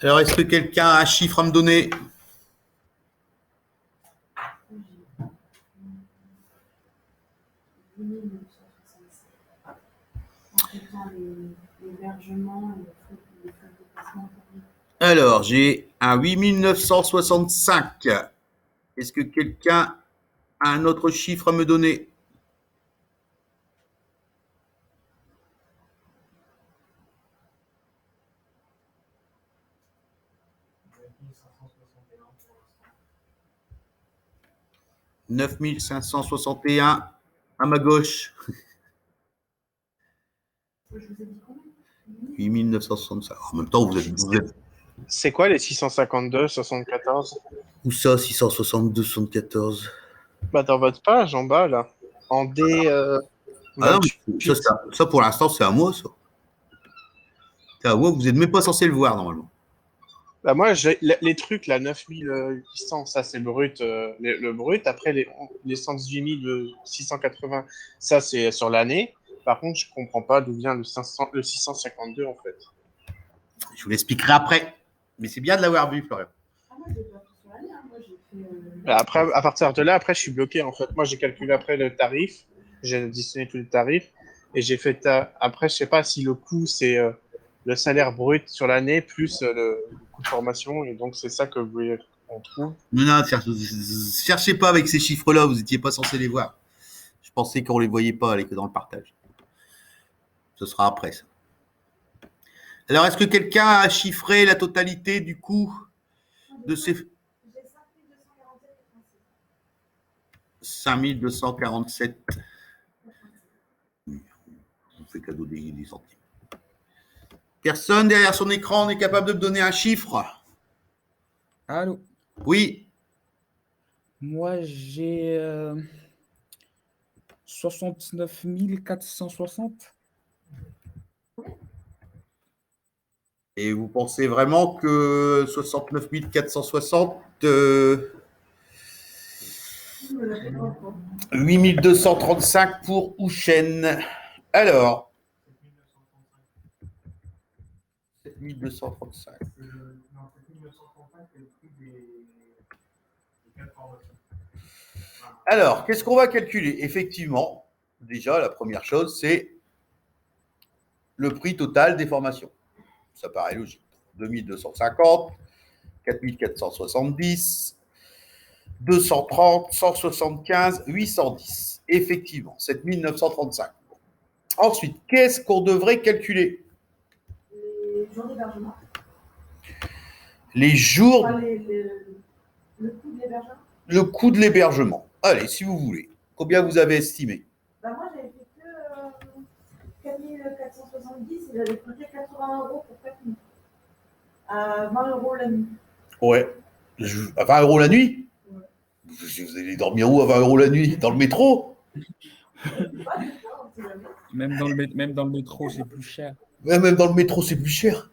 Alors, est-ce que quelqu'un a un chiffre à me donner? L'hébergement et les frais de déplacement. Alors, j'ai un 8965. Est-ce que quelqu'un a un autre chiffre à me donner? « 9561 à ma gauche. Je vous ai dit combien? 8965. En même temps, vous êtes C'est quoi les 652, 74? où ça, 662, 74? Bah, dans votre page, en bas, là. En D. Ah non, 28. ça, pour l'instant, c'est à moi, ça. C'est à moi, vous n'êtes même pas censé le voir, normalement. Bah, moi, les trucs, là, 9800, ça, c'est brut, le brut. Après, les 118 680, ça, c'est sur l'année. Par contre, je comprends pas d'où vient le 652, en fait. Je vous l'expliquerai après. Mais c'est bien de l'avoir vu, Florian. Ah, moi, j'ai pas fait sur l'année, hein. Moi, j'ai fait. Après, à partir de là, après, je suis bloqué, en fait. Moi, j'ai calculé après le tarif. J'ai additionné tous les tarifs. Et j'ai fait. Après, je sais pas si le coût, c'est le salaire brut sur l'année plus le coût de formation. Et donc, c'est ça que vous voulez qu'on trouve. Non, cherchez pas avec ces chiffres-là, vous n'étiez pas censé les voir. Je pensais qu'on ne les voyait pas, que dans le partage. Ce sera après, ça. Alors, est-ce que quelqu'un a chiffré la totalité du coût de ces... J'ai 5247. On fait cadeau des centimes. Personne derrière son écran n'est capable de me donner un chiffre? Allô? Oui. Moi, j'ai 69 460. Et vous pensez vraiment que 69 460, 8235 pour Houchen. Alors, 7235. Non, 7935, c'est le prix des 4 formations. Alors, qu'est-ce qu'on va calculer? Effectivement, déjà, la première chose, c'est le prix total des formations. Ça paraît logique. 2250, 4470, 230, 175, 810. Effectivement, 7935. Ensuite, qu'est-ce qu'on devrait calculer? Les jours d'hébergement. Les jours, Enfin, le coût de l'hébergement. le coût de l'hébergement. Allez, si vous voulez. Combien vous avez estimé? Bah, moi, j'avais fait que 4470 et j'avais coûté 80 € pour 4 nuits. À 20 € la nuit. Ouais. À 20 € la nuit? Ouais. Vous allez dormir où à 20 € la nuit? Dans le métro? Même dans le métro, c'est plus cher. Ouais, même dans le métro, c'est plus cher.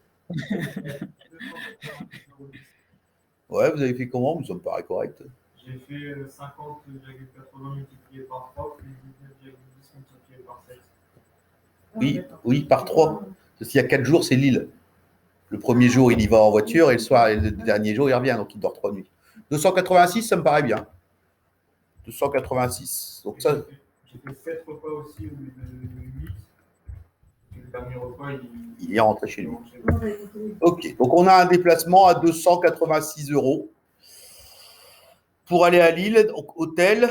Ouais, vous avez fait comment? Ça me paraît correct. J'ai fait 50,80 multiplié par 3 plus 19,10 multiplié par 7. Oui, par 3. Parce qu'il y a 4 jours, c'est Lille. Le premier jour, il y va en voiture et le soir, et le dernier jour, il revient. Donc, il dort 3 nuits. 286, ça me paraît bien. 286. Donc, ça. J'ai fait 7 repas aussi au lieu de 8. Le dernier repas, Il est rentré chez lui. Ok. Donc, on a un déplacement à 286 € pour aller à Lille. Donc, hôtel.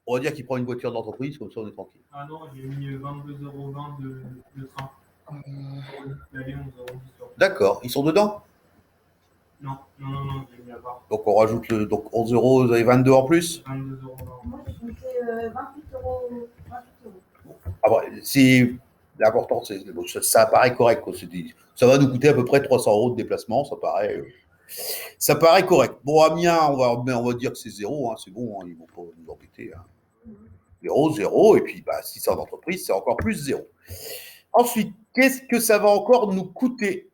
On va dire qu'il prend une voiture d'entreprise, comme ça, on est tranquille. Ah non, j'ai mis 22,20 € de train. L'aller 11,10 €. D'accord. Ils sont dedans? Non, j'ai mis à part. Donc, on rajoute donc 11 €, vous avez 22 en plus? 22,20 €. Moi, j'ai compté 28 €. Ah ouais, c'est l'important, ça paraît correct. Quoi. Ça va nous coûter à peu près 300 € de déplacement, ça paraît correct. Bon, Amiens, on va dire que c'est 0, hein, c'est bon, hein, ils ne vont pas nous embêter. Hein. 0, 0, et puis si c'est en entreprise, c'est encore plus 0. Ensuite, qu'est-ce que ça va encore nous coûter?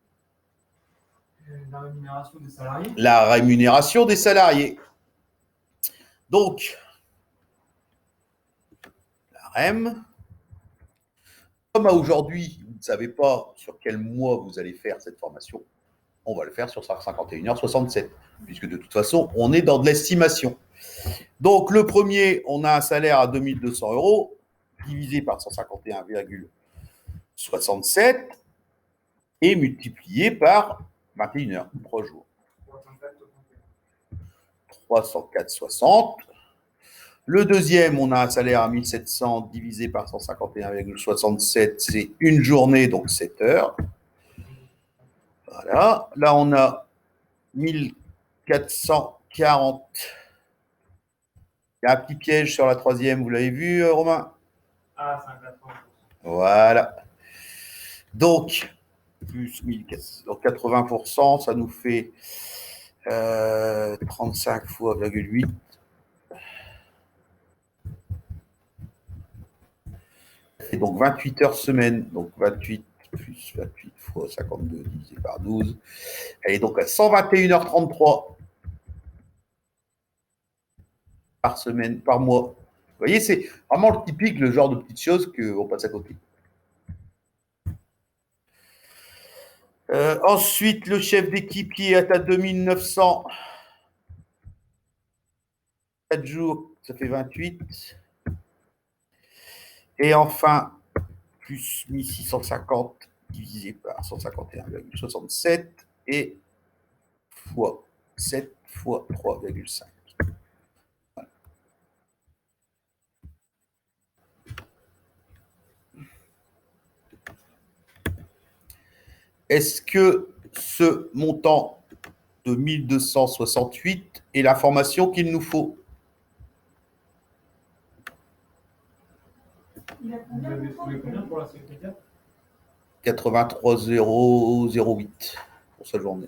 La rémunération des salariés. La rémunération des salariés. Donc, la REM, comme à aujourd'hui, vous ne savez pas sur quel mois vous allez faire cette formation, on va le faire sur 51h67, puisque de toute façon, on est dans de l'estimation. Donc, le premier, on a un salaire à 2200 euros, divisé par 151,67 et multiplié par 21 heures, 3 jours. 304,60. Le deuxième, on a un salaire à 1700 divisé par 151,67, c'est une journée, donc 7 heures. Voilà. Là, on a 1440. Il y a un petit piège sur la troisième, vous l'avez vu, Romain? Ah, 50%. Voilà. Donc, plus 1400, donc 80%, ça nous fait 35 fois 0,8. Et donc 28 heures semaine, donc 28 plus 28 fois 52 divisé par 12. Elle est donc à 121h33 par semaine, par mois. Vous voyez, c'est vraiment le typique, le genre de petites choses qu'on passe à côté. Ensuite, le chef d'équipe qui est à 2900. 4 jours, ça fait 28. Et enfin, plus 1650 divisé par 151,67 et fois 7 fois 3,5. Voilà. Est-ce que ce montant de 1268 est l'information qu'il nous faut? Vous avez trouvé combien pour la secrétaire? 83,008 pour sa journée.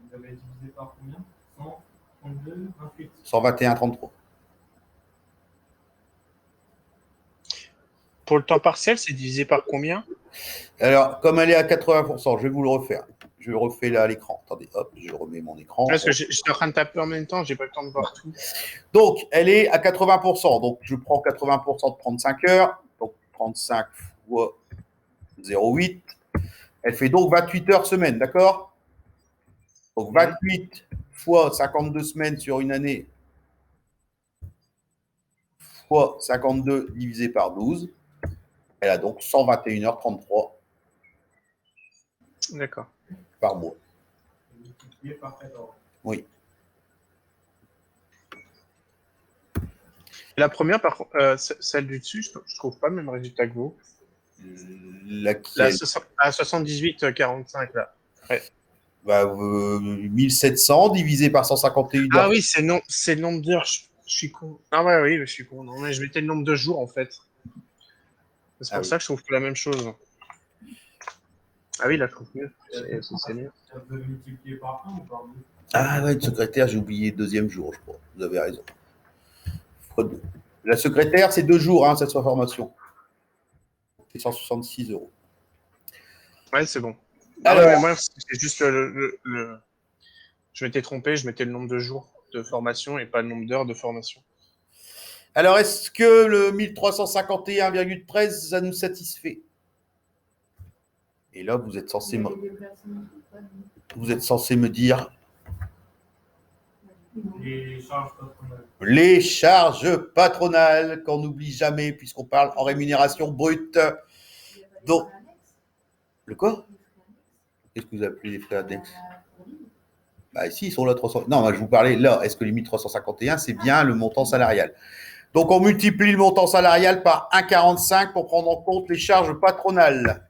Vous avez divisé par combien? 132, 28. 121,33. Pour le temps partiel, c'est divisé par combien? Alors, comme elle est à 80%, je vais vous le refaire. Je le refais là à l'écran. Attendez, hop, je remets mon écran. Parce que j'étais en train de taper en même temps, j'ai pas le temps de voir tout. Donc, elle est à 80%. Donc, je prends 80% de 35 heures. Donc, 35 fois 0,8. Elle fait donc 28 heures semaine, d'accord? Donc, 28 fois 52 semaines sur une année fois 52 divisé par 12. Elle a donc 121h33 D'accord. par mois. Multiplié par 14. Oui. La première, par contre, celle du dessus, je trouve pas le même résultat que vous. Laquelle? À 78,45 là. Ouais. Bah, 1700 divisé par 151 Ah heures. oui, c'est le nombre d'heures. Je suis con. Ah ouais, oui, je suis con. Non, mais je mettais le nombre de jours en fait. C'est pour ça que je trouve que la même chose. Ah oui, là, je trouve mieux. C'est mieux. Vous avez multiplié par 1 ou par 2? Ah ouais, le secrétaire, j'ai oublié deuxième jour, je crois. Vous avez raison. Fois 2. La secrétaire, c'est 2 jours, hein, cette formation. C'est 166 euros. Ouais, c'est bon. Alors, mais moi, c'est juste je m'étais trompé, je mettais le nombre de jours de formation et pas le nombre d'heures de formation. alors, est-ce que le 1351,13, ça nous satisfait? Et là, vous êtes censé me dire Les charges patronales. les charges patronales qu'on n'oublie jamais puisqu'on parle en rémunération brute. Donc, le quoi? Qu'est-ce que vous appelez les frais annexes? Bah ici, ils sont là 300. Non, moi, je vous parlais là. Est-ce que les 1351, c'est bien le montant salarial? Donc, on multiplie le montant salarial par 1,45 pour prendre en compte les charges patronales.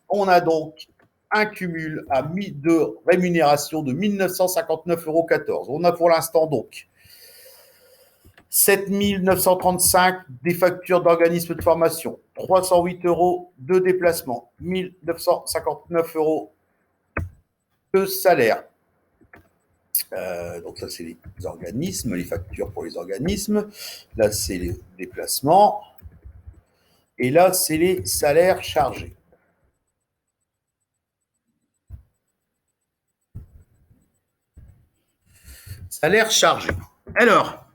On a donc un cumul de rémunération de 1 959,14 €. On a pour l'instant donc 7 935 des factures d'organismes de formation, 308 € de déplacement, 1 959 € de salaire. Donc ça, c'est les organismes, les factures pour les organismes. Là, c'est les déplacements. Et là, c'est les salaires chargés. Salaire chargé. Alors,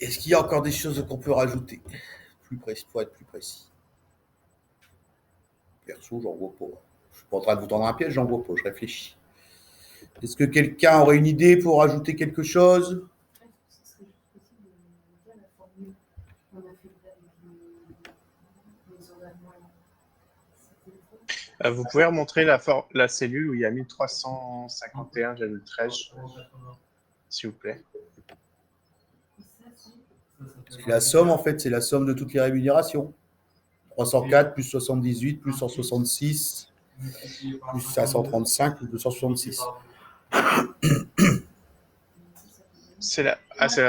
est-ce qu'il y a encore des choses qu'on peut rajouter? plus précis. Faut être plus précis. Perso, j'en vois pas. Je suis pas en train de vous tendre un piège, j'en vois pas. Je réfléchis. Est-ce que quelqu'un aurait une idée pour ajouter quelque chose? Ce serait juste possible de dire la formule qu'on a fait avec les organes moyens. Vous pouvez remontrer la cellule où il y a 1351,13, s'il vous plaît. C'est la somme, en fait, c'est la somme de toutes les rémunérations. 304 plus 78 plus 166 plus 535 plus 266. C'est la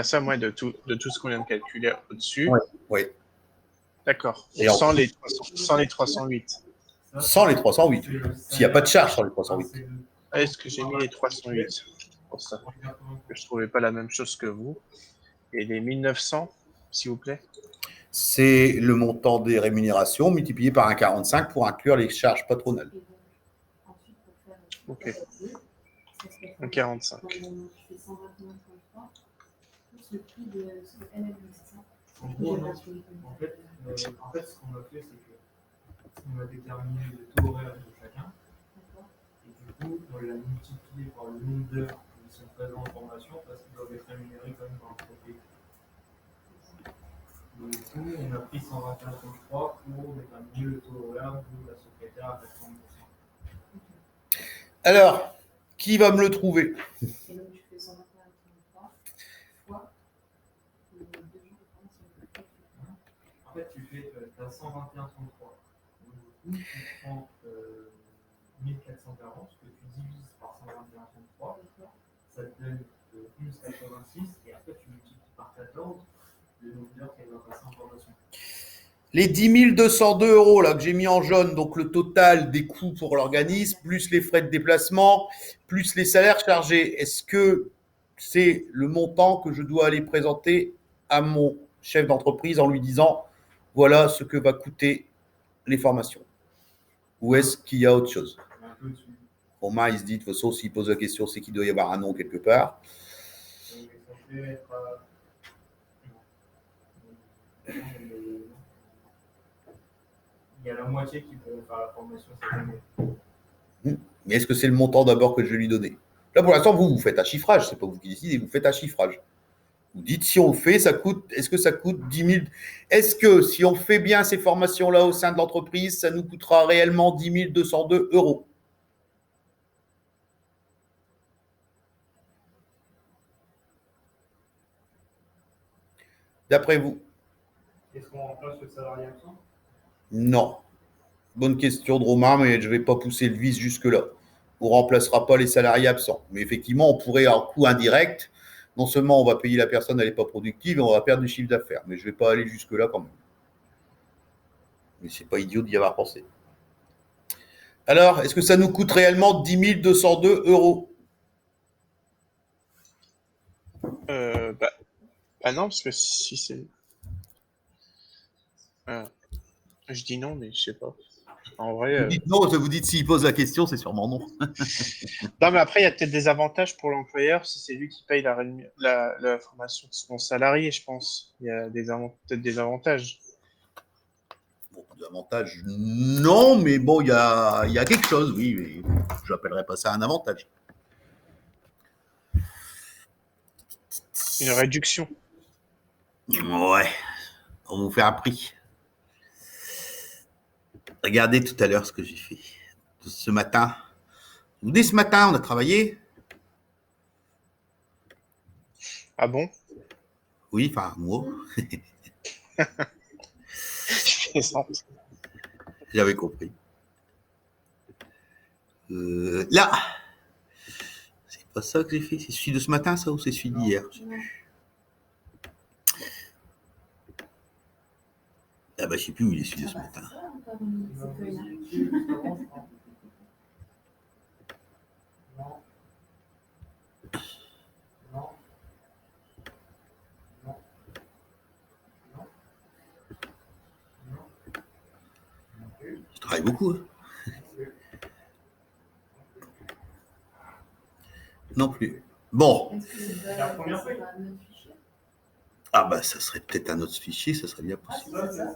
somme de tout ce qu'on vient de calculer au-dessus. Oui. D'accord. Et en- Sans les 308. Sans les 308. S'il n'y a pas de charge sur les 308. Est-ce que j'ai mis les 308 pour ça? Je ne trouvais pas la même chose que vous. Et les 1900, s'il vous plaît. C'est le montant des rémunérations multiplié par 1,45 pour inclure les charges patronales. Ok. 1,45. En gros, non. En fait, ce qu'on a fait, c'est qu'on a déterminé le taux horaire de chacun. Et du coup, on l'a multiplié par le nombre d'heures qui sont présents en formation parce qu'ils doivent être rémunérés comme dans l'entreprise. Donc, du coup, on a pris 121,3 pour déterminer le taux horaire de la secrétaire à 80%. Alors, qui va me le trouver? Et donc, tu fais 121,3 fois les 2 jours de formation. En fait, tu as 121,33. Donc, du coup, tu prends 1440 que tu divises par 121,33. Ça te donne 11,86 et après, tu multiplies par 14 le nombre d'heures qu'elle va passer en formation. Les 10 202 euros là, que j'ai mis en jaune, donc le total des coûts pour l'organisme, plus les frais de déplacement, plus les salaires chargés, est-ce que c'est le montant que je dois aller présenter à mon chef d'entreprise en lui disant voilà ce que va coûter les formations? Ou est-ce qu'il y a autre chose? Un peu dessus. Romain, il se dit de toute façon, s'il pose la question, c'est qu'il doit y avoir un nom quelque part. Donc, il est censé être. Il y a la moitié qui pourront faire la formation cette année. Mais est-ce que c'est le montant d'abord que je vais lui donner? Là, pour l'instant, vous faites un chiffrage. C'est pas vous qui décidez, vous faites un chiffrage. Vous dites si on le fait, ça coûte. Est-ce que ça coûte 10 000? Est-ce que si on fait bien ces formations-là au sein de l'entreprise, ça nous coûtera réellement 10 202 euros? D'après vous? Est-ce qu'on remplace le salarié absent? Non. Bonne question de Romain, mais je ne vais pas pousser le vice jusque-là. On ne remplacera pas les salariés absents. Mais effectivement, on pourrait, à un coût indirect, non seulement on va payer la personne, elle n'est pas productive, et on va perdre du chiffre d'affaires. Mais je ne vais pas aller jusque-là quand même. Mais ce n'est pas idiot d'y avoir pensé. Alors, est-ce que ça nous coûte réellement 10 202 euros? Non, parce que si c'est... je dis non, mais je sais pas. En vrai... Vous dites non, vous dites s'il pose la question, c'est sûrement non. Non, mais après, il y a peut-être des avantages pour l'employeur si c'est lui qui paye la formation de son salarié, je pense. Il y a peut-être des avantages. Bon, des avantages, non, mais bon, il y a quelque chose, oui, mais je n'appellerais pas ça un avantage. Une réduction. Ouais, on vous fait un prix. Regardez tout à l'heure ce que j'ai fait. Ce matin. Dès ce matin, on a travaillé. Ah bon? Oui, enfin, moi. J'avais compris. Là, c'est pas ça que j'ai fait. C'est celui de ce matin, ça, ou c'est celui d'hier? Ah bah, je sais plus où il est celui de ce matin. Je travaille beaucoup. Hein. Non plus. Bon. La première fois. Ah bah ça serait peut-être un autre fichier, ça serait bien Ah, possible. si, c'est ça.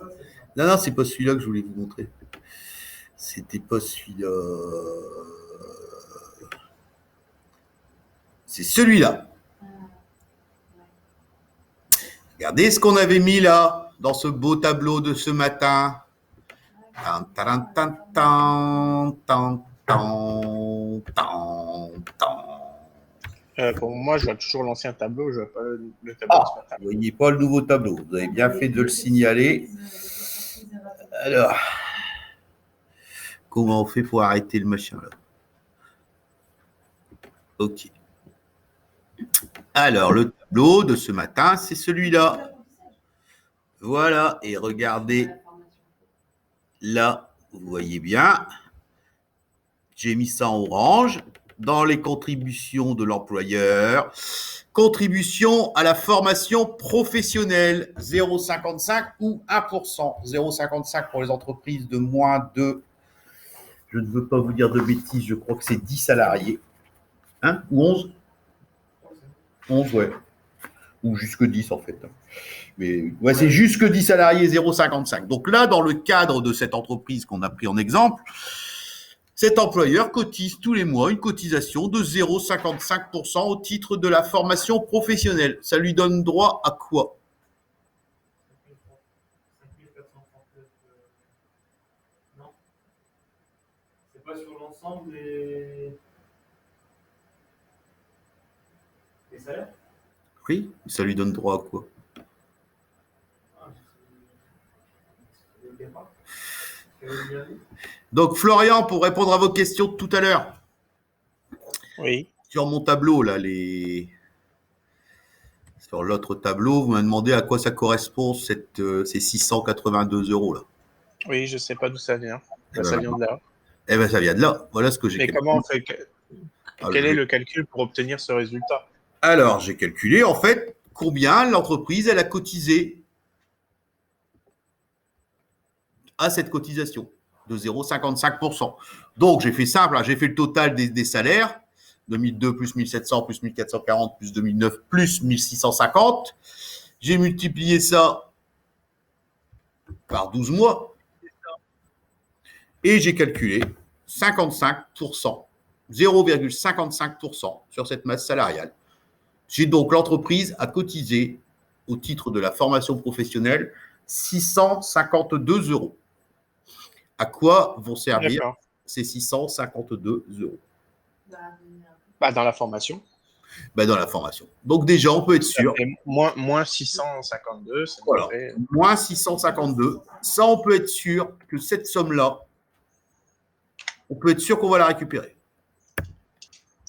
Non, c'est pas celui-là que je voulais vous montrer. C'était pas celui-là. C'est celui-là. Regardez ce qu'on avait mis là, dans ce beau tableau de ce matin. Tan, tan, tan, tan, tan, tan, tan, tan. Pour moi, je vois toujours l'ancien tableau, je vois pas le tableau de ce matin. Vous voyez pas le nouveau tableau. Vous avez bien fait de le signaler. Alors, comment on fait pour arrêter le machin là? Ok. Alors, le tableau de ce matin, c'est celui-là. Voilà. Et regardez, là, vous voyez bien, j'ai mis ça en orange. Dans les contributions de l'employeur, contribution à la formation professionnelle, 0,55 ou 1%. 0,55 pour les entreprises de moins de, je ne veux pas vous dire de bêtises, je crois que c'est 10 salariés. Hein? Ou 11? 11, ouais. Ou jusque 10 en fait. Mais ouais, c'est jusque 10 salariés, 0,55. Donc là, dans le cadre de cette entreprise qu'on a pris en exemple, cet employeur cotise tous les mois une cotisation de 0,55% au titre de la formation professionnelle. Ça lui donne droit à quoi? 5439. Non. C'est pas sur l'ensemble des salaires? Oui, ça lui donne droit à quoi? Donc Florian, pour répondre à vos questions de tout à l'heure, Oui. sur mon tableau, là, sur l'autre tableau, vous m'avez demandé à quoi ça correspond ces 682 € là. Oui, je sais pas d'où ça vient. Eh ben, Ça vient de là. Eh bien, ça vient de là. Voilà ce que j'ai Mais calculé. comment on fait Quel est le calcul pour obtenir ce résultat? Alors, j'ai calculé, en fait, combien l'entreprise, elle a cotisé à cette cotisation de 0,55%. Donc, j'ai fait simple, hein, j'ai fait le total des salaires, 2002 plus 1700 plus 1440 plus 2009 plus 1650. J'ai multiplié ça par 12 mois et j'ai calculé 55%, 0,55% sur cette masse salariale. J'ai donc l'entreprise à cotiser au titre de la formation professionnelle 652 €. À quoi vont servir ces 652 €? Dans la formation. Dans la formation. Donc déjà, on peut être sûr. Moins 652, ça voilà, fait... moins 652. Ça, on peut être sûr que cette somme-là, on peut être sûr qu'on va la récupérer.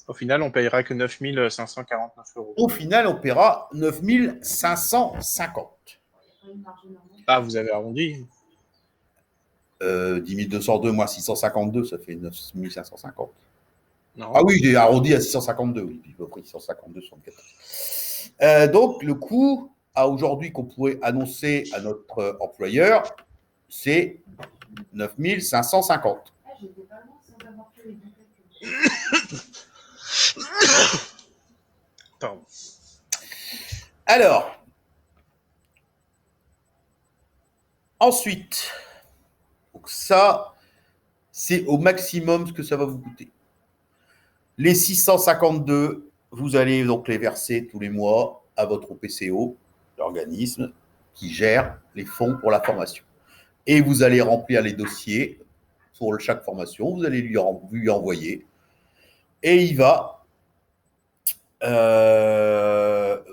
Au final, on payera que 9 549 €. Au final, on paiera 9 550. Ah, vous avez arrondi. 10 202 moins 652, ça fait 9 550. Non. Ah oui, j'ai arrondi à 652, oui, puis j'ai pris 652 sur le 4. Donc, le coût à aujourd'hui qu'on pourrait annoncer à notre employeur, c'est 9 550. Pardon. Alors, ensuite, donc ça, c'est au maximum ce que ça va vous coûter. Les 652, vous allez donc les verser tous les mois à votre OPCO, l'organisme qui gère les fonds pour la formation. Et vous allez remplir les dossiers pour chaque formation, vous allez lui envoyer. Et il va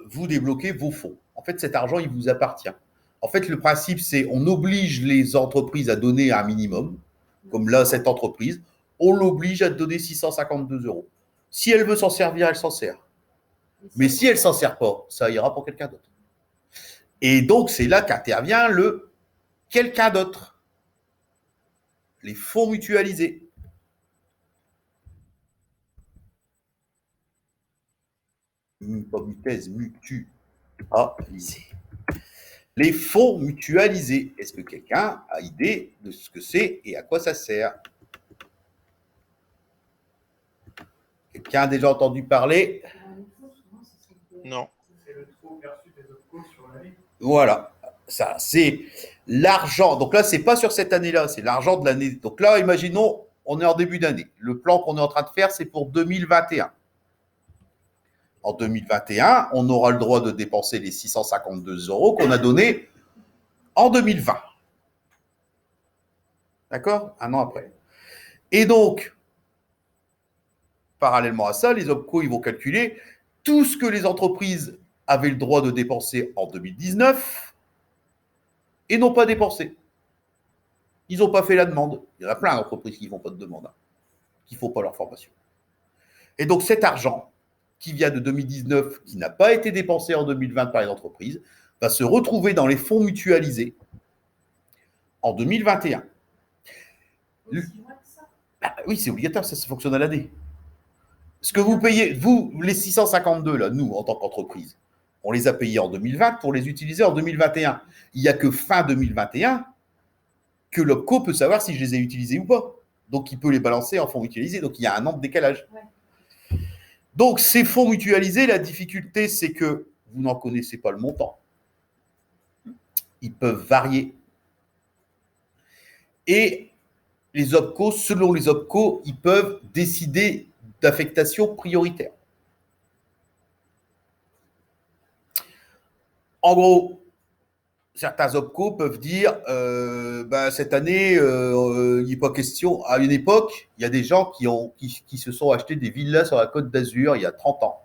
vous débloquer vos fonds. En fait, cet argent, il vous appartient. En fait, le principe, c'est on oblige les entreprises à donner un minimum, comme là, cette entreprise, on l'oblige à donner 652 €. Si elle veut s'en servir, elle s'en sert. Mais si elle ne s'en sert pas, ça ira pour quelqu'un d'autre. Et donc, c'est là qu'intervient le quelqu'un d'autre. Les fonds mutualisés. Pas mutualisés, mutualisés. Les fonds mutualisés. Est-ce que quelqu'un a idée de ce que c'est et à quoi ça sert? Quelqu'un a déjà entendu parler? Non. C'est le trop perçu des OPCO sur l'année. Voilà. Ça, c'est l'argent. Donc là, c'est pas sur cette année-là, c'est l'argent de l'année. Donc là, imaginons, on est en début d'année. Le plan qu'on est en train de faire, c'est pour 2021. En 2021, on aura le droit de dépenser les 652 euros qu'on a donnés en 2020. D'accord? Un an après. Et donc, parallèlement à ça, les OPCO, ils vont calculer tout ce que les entreprises avaient le droit de dépenser en 2019 et n'ont pas dépensé. Ils n'ont pas fait la demande. Il y en a plein d'entreprises qui ne font pas de demande, qui ne font pas leur formation. Et donc, cet argent qui vient de 2019, qui n'a pas été dépensé en 2020 par les entreprises, va se retrouver dans les fonds mutualisés en 2021. Ah, oui, c'est obligatoire, ça fonctionne à l'année. Ce que vous payez, vous, les 652, là, nous, en tant qu'entreprise, on les a payés en 2020 pour les utiliser en 2021. Il n'y a que fin 2021 que l'OPCO peut savoir si je les ai utilisés ou pas. Donc, il peut les balancer en fonds mutualisés. Donc, il y a un an de décalage. Ouais. Donc, ces fonds mutualisés, la difficulté, c'est que vous n'en connaissez pas le montant. Ils peuvent varier. Et les OPCO, selon les OPCO, ils peuvent décider d'affectation prioritaire. En gros, certains OPCO peuvent dire cette année, il n'est pas question. À une époque, il y a des gens qui se sont achetés des villas sur la Côte d'Azur il y a 30 ans.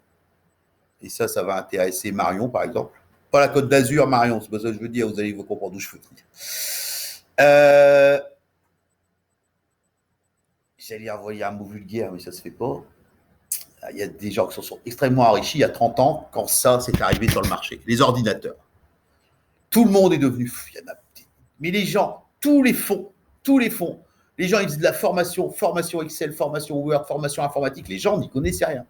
Et ça va intéresser Marion, par exemple. Pas la Côte d'Azur, Marion, c'est pas ça que je veux dire, vous allez vous comprendre d'où je veux dire. J'allais envoyer un mot vulgaire, mais ça ne se fait pas. Il y a des gens qui se sont extrêmement enrichis il y a 30 ans quand ça s'est arrivé sur le marché. Les ordinateurs. Tout le monde est devenu fou. Mais les gens, tous les fonds, les gens, ils faisaient de la formation Excel, formation Word, formation informatique. Les gens n'y connaissaient rien.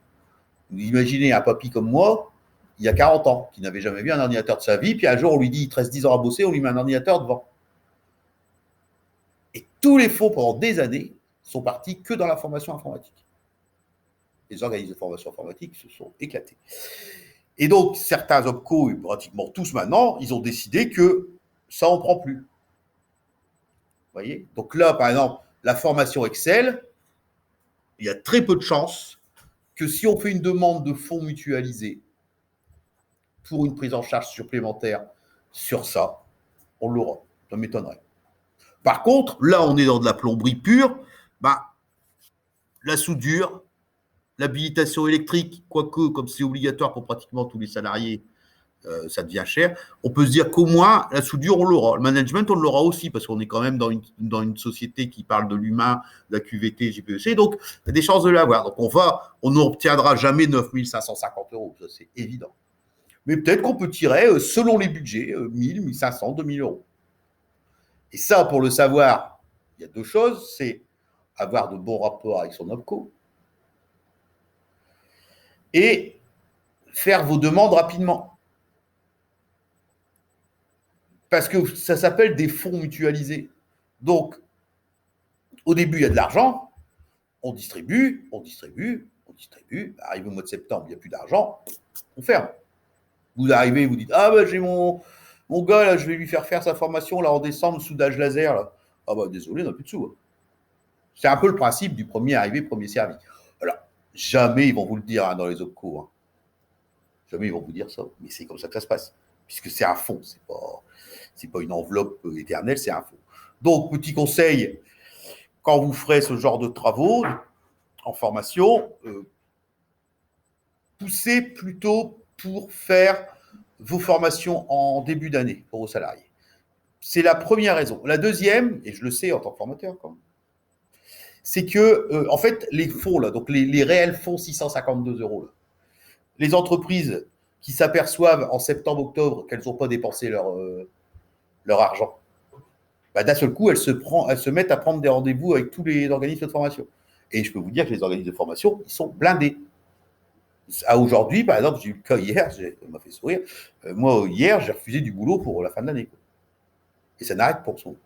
Vous imaginez un papy comme moi, il y a 40 ans, qui n'avait jamais vu un ordinateur de sa vie, puis un jour, on lui dit, il te reste 10 ans à bosser, on lui met un ordinateur devant. Et tous les fonds, pendant des années, sont partis que dans la formation informatique. Les organismes de formation informatique se sont éclatés. Et donc, certains OPCO, et pratiquement tous maintenant, ils ont décidé que ça n'en prend plus. Vous voyez? Donc là, par exemple, la formation Excel, il y a très peu de chances que si on fait une demande de fonds mutualisés pour une prise en charge supplémentaire sur ça, on l'aura. Ça m'étonnerait. Par contre, là, on est dans de la plomberie pure. La soudure, l'habilitation électrique, quoique, comme c'est obligatoire pour pratiquement tous les salariés, ça devient cher. On peut se dire qu'au moins, la soudure, on l'aura. Le management, on l'aura aussi, parce qu'on est quand même dans une société qui parle de l'humain, de la QVT, JPEC. Donc, il y a des chances de l'avoir. Donc, on n'obtiendra jamais 9 550 €. Ça, c'est évident. Mais peut-être qu'on peut tirer, selon les budgets, 1000, 1500, 2000 €. Et ça, pour le savoir, il y a deux choses. C'est avoir de bons rapports avec son OPCO et faire vos demandes rapidement. Parce que ça s'appelle des fonds mutualisés. Donc, au début, il y a de l'argent, on distribue. Arrive au mois de septembre, il n'y a plus d'argent, on ferme. Vous arrivez, vous dites, j'ai mon gars, là, je vais lui faire sa formation là, en décembre, soudage laser. Là. Désolé, on n'a plus de sous. Hein. C'est un peu le principe du premier arrivé, premier servi. Alors, jamais ils vont vous le dire dans les OPCO. Hein. Jamais ils vont vous dire ça, mais c'est comme ça que ça se passe. Puisque c'est un fonds, c'est pas une enveloppe éternelle, c'est un fonds. Donc, petit conseil, quand vous ferez ce genre de travaux en formation, poussez plutôt pour faire vos formations en début d'année pour vos salariés. C'est la première raison. La deuxième, et je le sais en tant que formateur quand même, c'est que, en fait, les fonds, là, donc les réels fonds 652 €, là, les entreprises qui s'aperçoivent en septembre-octobre qu'elles n'ont pas dépensé leur argent, d'un seul coup, elles se mettent à prendre des rendez-vous avec tous les organismes de formation. Et je peux vous dire que les organismes de formation, ils sont blindés. Aujourd'hui, par exemple, j'ai eu le cas hier, ça m'a fait sourire. Moi, hier, j'ai refusé du boulot pour la fin de l'année. Et ça n'arrête pour son.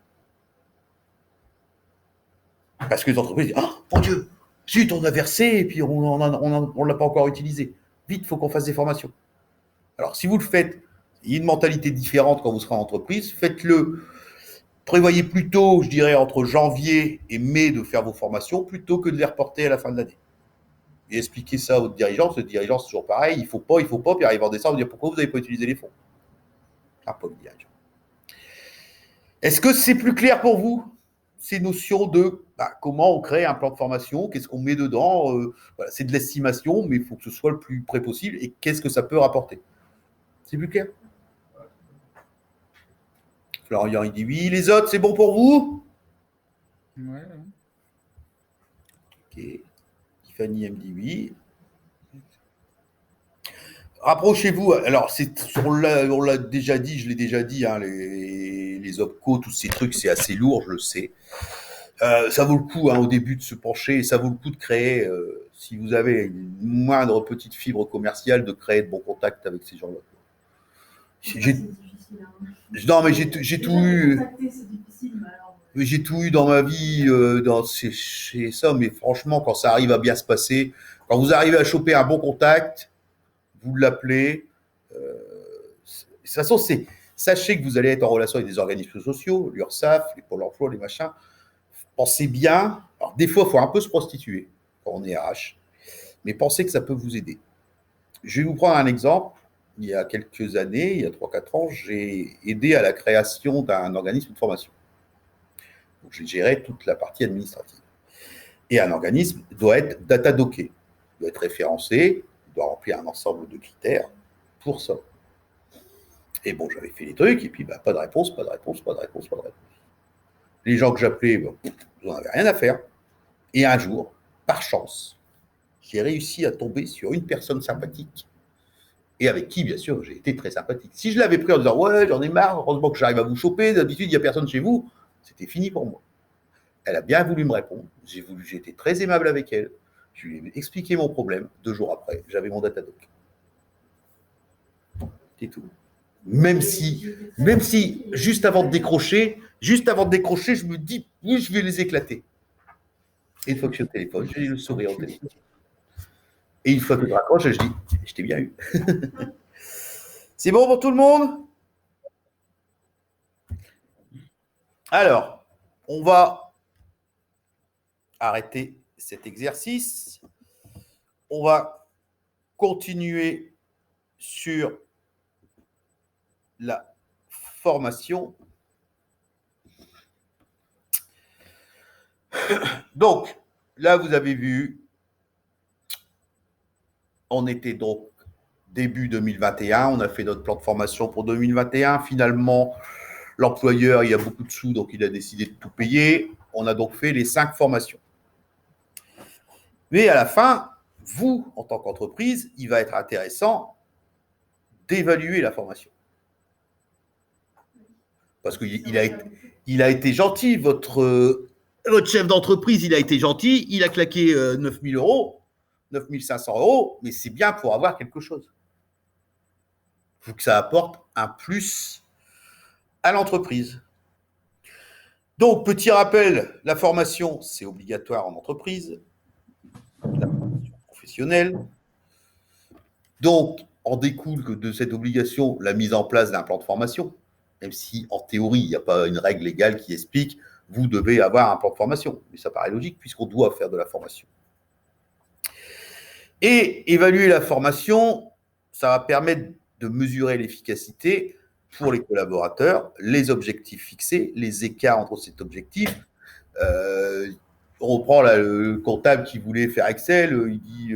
Parce que les entreprises disent, mon Dieu, zut, on a versé et puis on ne l'a pas encore utilisé. Vite, il faut qu'on fasse des formations. Alors, si vous le faites Il y a une mentalité différente quand vous serez en entreprise. Faites-le. Prévoyez plutôt, je dirais, entre janvier et mai de faire vos formations plutôt que de les reporter à la fin de l'année. Et expliquez ça à votre dirigeant. Le dirigeant, c'est toujours pareil. Il faut pas. Puis arrive en décembre, vous dire pourquoi vous n'avez pas utilisé les fonds. Ah, pas le dirigeant. Est-ce que c'est plus clair pour vous, ces notions de comment on crée un plan de formation, qu'est-ce qu'on met dedans, voilà, c'est de l'estimation, mais il faut que ce soit le plus près possible, et qu'est-ce que ça peut rapporter. C'est plus clair? Florian, il dit oui. Les autres, c'est bon pour vous? Ouais. Ok. Tiffany, elle me dit oui. Rapprochez-vous. Alors, on l'a déjà dit, je l'ai déjà dit, hein, les OPCO, tous ces trucs, c'est assez lourd, je le sais. Ça vaut le coup au début de se pencher, ça vaut le coup de créer, si vous avez une moindre petite fibre commerciale, de créer de bons contacts avec ces gens-là. Non, mais j'ai tout eu. J'ai tout eu dans ma vie, chez ça, mais franchement, quand ça arrive à bien se passer, quand vous arrivez à choper un bon contact, vous l'appelez. De toute façon, sachez que vous allez être en relation avec des organismes sociaux, l'URSSAF, les Pôle emploi, les machins. Pensez bien. Alors, des fois, il faut un peu se prostituer quand on est RH, mais pensez que ça peut vous aider. Je vais vous prendre un exemple. Il y a quelques années, il y a 3-4 ans, j'ai aidé à la création d'un organisme de formation. Donc, j'ai géré toute la partie administrative. Et un organisme doit être data-docké, doit être référencé, doit remplir un ensemble de critères pour ça. Et bon, j'avais fait les trucs, et puis pas de réponse. Les gens que j'appelais, vous n'en avez rien à faire. Et un jour, par chance, j'ai réussi à tomber sur une personne sympathique, et avec qui, bien sûr, j'ai été très sympathique. Si je l'avais pris en disant « Ouais, j'en ai marre, heureusement que j'arrive à vous choper, d'habitude, il n'y a personne chez vous », c'était fini pour moi. Elle a bien voulu me répondre, j'ai été très aimable avec elle, je lui ai expliqué mon problème, 2 jours après, j'avais mon Datadoc. C'est tout. Même si, juste avant de décrocher, je me dis « Oui, je vais les éclater ». Et une fois que je suis au téléphone, j'ai le sourire au téléphone. Et une fois que je raccroche, je dis « Je t'ai bien eu ». C'est bon pour tout le monde? Alors, on va arrêter cet exercice. On va continuer sur la formation. Donc, là, vous avez vu, on était donc début 2021, on a fait notre plan de formation pour 2021. Finalement, l'employeur, il y a beaucoup de sous, donc il a décidé de tout payer. On a donc fait les 5 formations. Mais à la fin, vous, en tant qu'entreprise, il va être intéressant d'évaluer la formation. Parce qu'il a été gentil, votre chef d'entreprise, il a été gentil, il a claqué 9 000 euros, 9 500 euros, mais c'est bien pour avoir quelque chose. Il faut que ça apporte un plus à l'entreprise. Donc, petit rappel, la formation, c'est obligatoire en entreprise, la formation professionnelle. Donc, en découle que de cette obligation la mise en place d'un plan de formation, même si en théorie, il n'y a pas une règle légale qui explique vous devez avoir un plan de formation. Mais ça paraît logique puisqu'on doit faire de la formation. Et évaluer la formation, ça va permettre de mesurer l'efficacité pour les collaborateurs, les objectifs fixés, les écarts entre cet objectif. On reprend là, le comptable qui voulait faire Excel, il dit,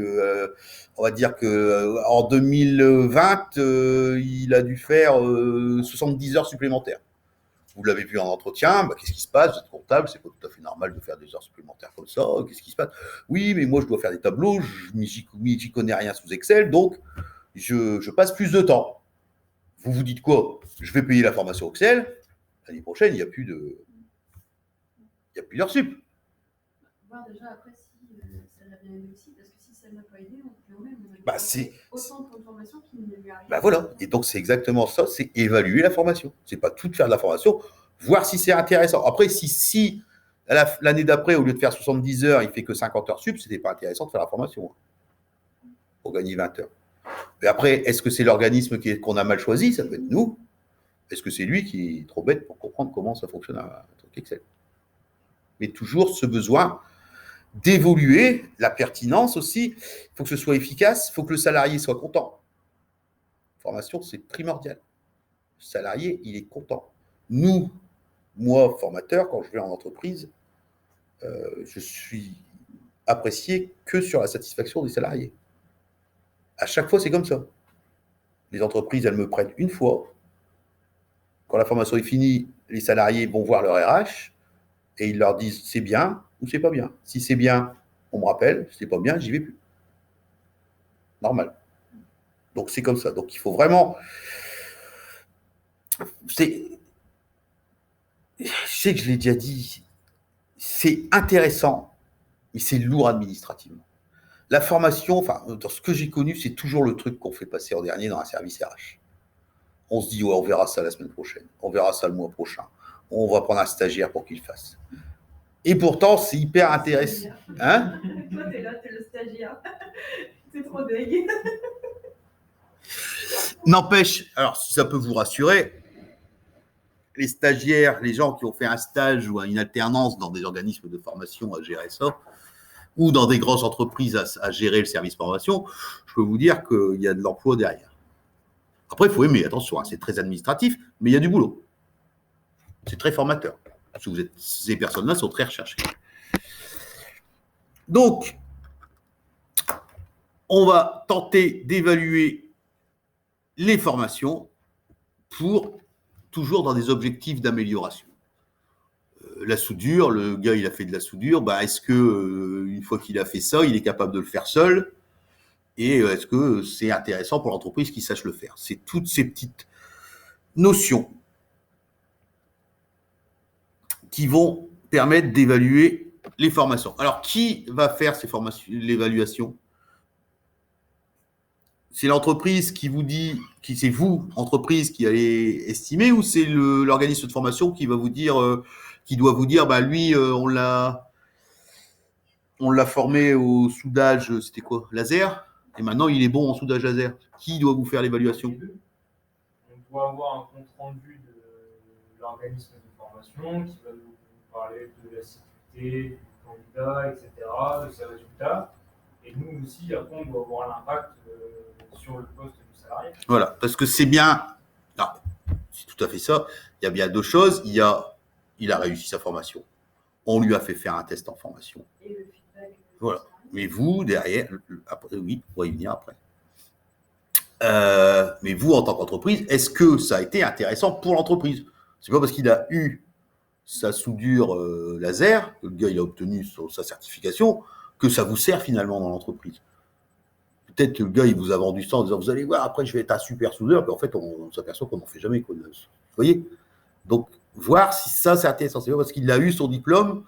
on va dire qu'en 2020, il a dû faire 70 heures supplémentaires. Vous l'avez vu en entretien, qu'est-ce qui se passe? Vous êtes comptable, c'est pas tout à fait normal de faire des heures supplémentaires comme ça. Qu'est-ce qui se passe? Oui, mais moi, je dois faire des tableaux, j'y connais rien sous Excel, donc je passe plus de temps. Vous vous dites quoi? Je vais payer la formation Excel, l'année prochaine, il n'y a plus d'heures sup. Voir déjà après si ça l'a bien aidé aussi, parce que si ça ne l'a pas aidé, on peut au même. C'est autant de formation qui ne lui arrive. Voilà, et donc c'est exactement ça, c'est évaluer la formation. C'est pas tout de faire de la formation, voir si c'est intéressant. Après, si l'année d'après, au lieu de faire 70 heures, il fait que 50 heures sup, c'était pas intéressant de faire la formation pour gagner 20 heures. Et après, est-ce que c'est l'organisme qu'on a mal choisi? Ça peut être nous. Est-ce que c'est lui qui est trop bête pour comprendre comment ça fonctionne un truc Excel? Mais toujours ce besoin d'évoluer, la pertinence aussi. Il faut que ce soit efficace, il faut que le salarié soit content. Formation, c'est primordial. Le salarié, il est content. Nous, moi, formateur, quand je vais en entreprise, je suis apprécié que sur la satisfaction des salariés. À chaque fois, c'est comme ça. Les entreprises, elles me prennent une fois. Quand la formation est finie, les salariés vont voir leur RH et ils leur disent c'est bien ou c'est pas bien. Si c'est bien, on me rappelle. Si c'est pas bien, j'y vais plus. Normal. Donc c'est comme ça. Donc il faut vraiment. Je sais que je l'ai déjà dit. C'est intéressant, mais c'est lourd administrativement. La formation, enfin, dans ce que j'ai connu, c'est toujours le truc qu'on fait passer en dernier dans un service RH. On se dit, ouais, on verra ça la semaine prochaine, on verra ça le mois prochain, on va prendre un stagiaire pour qu'il le fasse. Et pourtant, c'est hyper intéressant. Hein? Toi, t'es là, t'es le stagiaire. C'est trop dégueu. N'empêche, alors si ça peut vous rassurer, les stagiaires, les gens qui ont fait un stage ou une alternance dans des organismes de formation à gérer ça, ou dans des grosses entreprises à gérer le service formation, je peux vous dire qu'il y a de l'emploi derrière. Après, il faut aimer, attention, hein, c'est très administratif, mais il y a du boulot. C'est très formateur. Parce que ces personnes-là sont très recherchées. Donc, on va tenter d'évaluer les formations pour toujours dans des objectifs d'amélioration. La soudure, le gars, il a fait de la soudure, bah, est-ce que une fois qu'il a fait ça, il est capable de le faire seul? Et est-ce que c'est intéressant pour l'entreprise qu'il sache le faire? C'est toutes ces petites notions qui vont permettre d'évaluer les formations. Alors, qui va faire ces formations, l'évaluation? C'est l'entreprise qui vous dit, c'est vous, entreprise, qui allez estimer, ou c'est l'organisme de formation qui va vous dire, qui doit vous dire, bah lui, on l'a formé au soudage, c'était quoi, laser, et maintenant il est bon en soudage laser. Qui doit vous faire l'évaluation? On doit avoir un compte rendu de l'organisme de formation qui va nous parler de la sécurité du candidat, etc., de ses résultats. Et nous aussi, après, on doit avoir l'impact sur le poste du salarié. Voilà, parce que c'est bien, c'est tout à fait ça. Il y a bien deux choses. Il a réussi sa formation. On lui a fait faire un test en formation. Et le feedback. Voilà. Mais vous, derrière, après, oui, on va y venir après. Mais vous, en tant qu'entreprise, est-ce que ça a été intéressant pour l'entreprise? C'est pas parce qu'il a eu sa soudure laser, que le gars il a obtenu sa certification, que ça vous sert finalement dans l'entreprise. Peut-être que le gars il vous a vendu ça en disant vous allez voir, après je vais être un super soudeur, puis en fait on s'aperçoit qu'on n'en fait jamais. Quoi. Vous voyez? Donc, voir si ça c'est intéressant. C'est pas parce qu'il a eu son diplôme.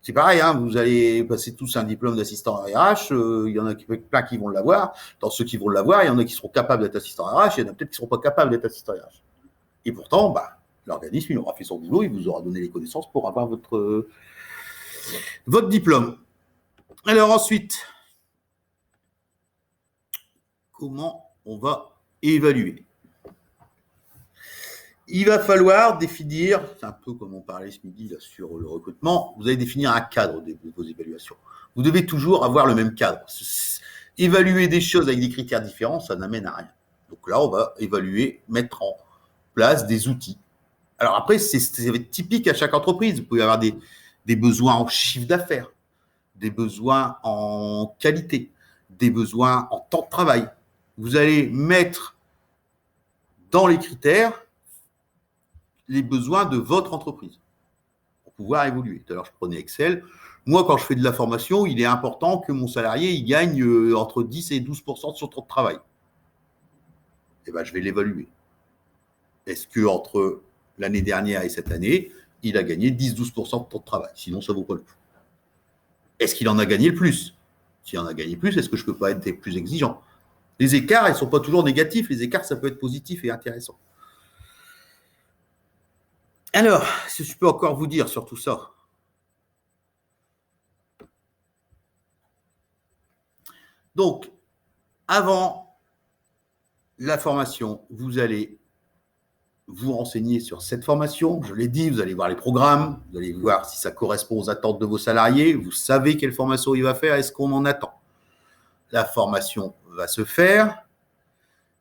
C'est pareil, hein, vous allez passer tous un diplôme d'assistant RH, il y en a plein qui vont l'avoir. Dans ceux qui vont l'avoir, il y en a qui seront capables d'être assistant RH, il y en a peut-être qui ne seront pas capables d'être assistant RH. Et pourtant, l'organisme, il aura fait son boulot, il vous aura donné les connaissances pour avoir votre diplôme. Alors ensuite, comment on va évaluer? Il va falloir définir, c'est un peu comme on parlait ce midi là, sur le recrutement, vous allez définir un cadre de vos évaluations. Vous devez toujours avoir le même cadre. Évaluer des choses avec des critères différents, ça n'amène à rien. Donc là, on va évaluer, mettre en place des outils. Alors après, c'est typique à chaque entreprise. Vous pouvez avoir des besoins en chiffre d'affaires, des besoins en qualité, des besoins en temps de travail. Vous allez mettre dans les critères les besoins de votre entreprise pour pouvoir évoluer. Tout à l'heure, je prenais Excel. Moi, quand je fais de la formation, il est important que mon salarié il gagne entre 10 et 12% sur temps de travail. Eh ben, je vais l'évaluer. Est-ce qu'entre l'année dernière et cette année, il a gagné 10-12% de temps de travail? Sinon, ça ne vaut pas le coup. Est-ce qu'il en a gagné le plus? S'il en a gagné plus, est-ce que je ne peux pas être plus exigeant? Les écarts, ils ne sont pas toujours négatifs. Les écarts, ça peut être positif et intéressant. Alors, ce que je peux encore vous dire sur tout ça? Donc, avant la formation, vous allez vous renseigner sur cette formation. Je l'ai dit, vous allez voir les programmes, vous allez voir si ça correspond aux attentes de vos salariés. Vous savez quelle formation il va faire, est-ce qu'on en attend. La formation va se faire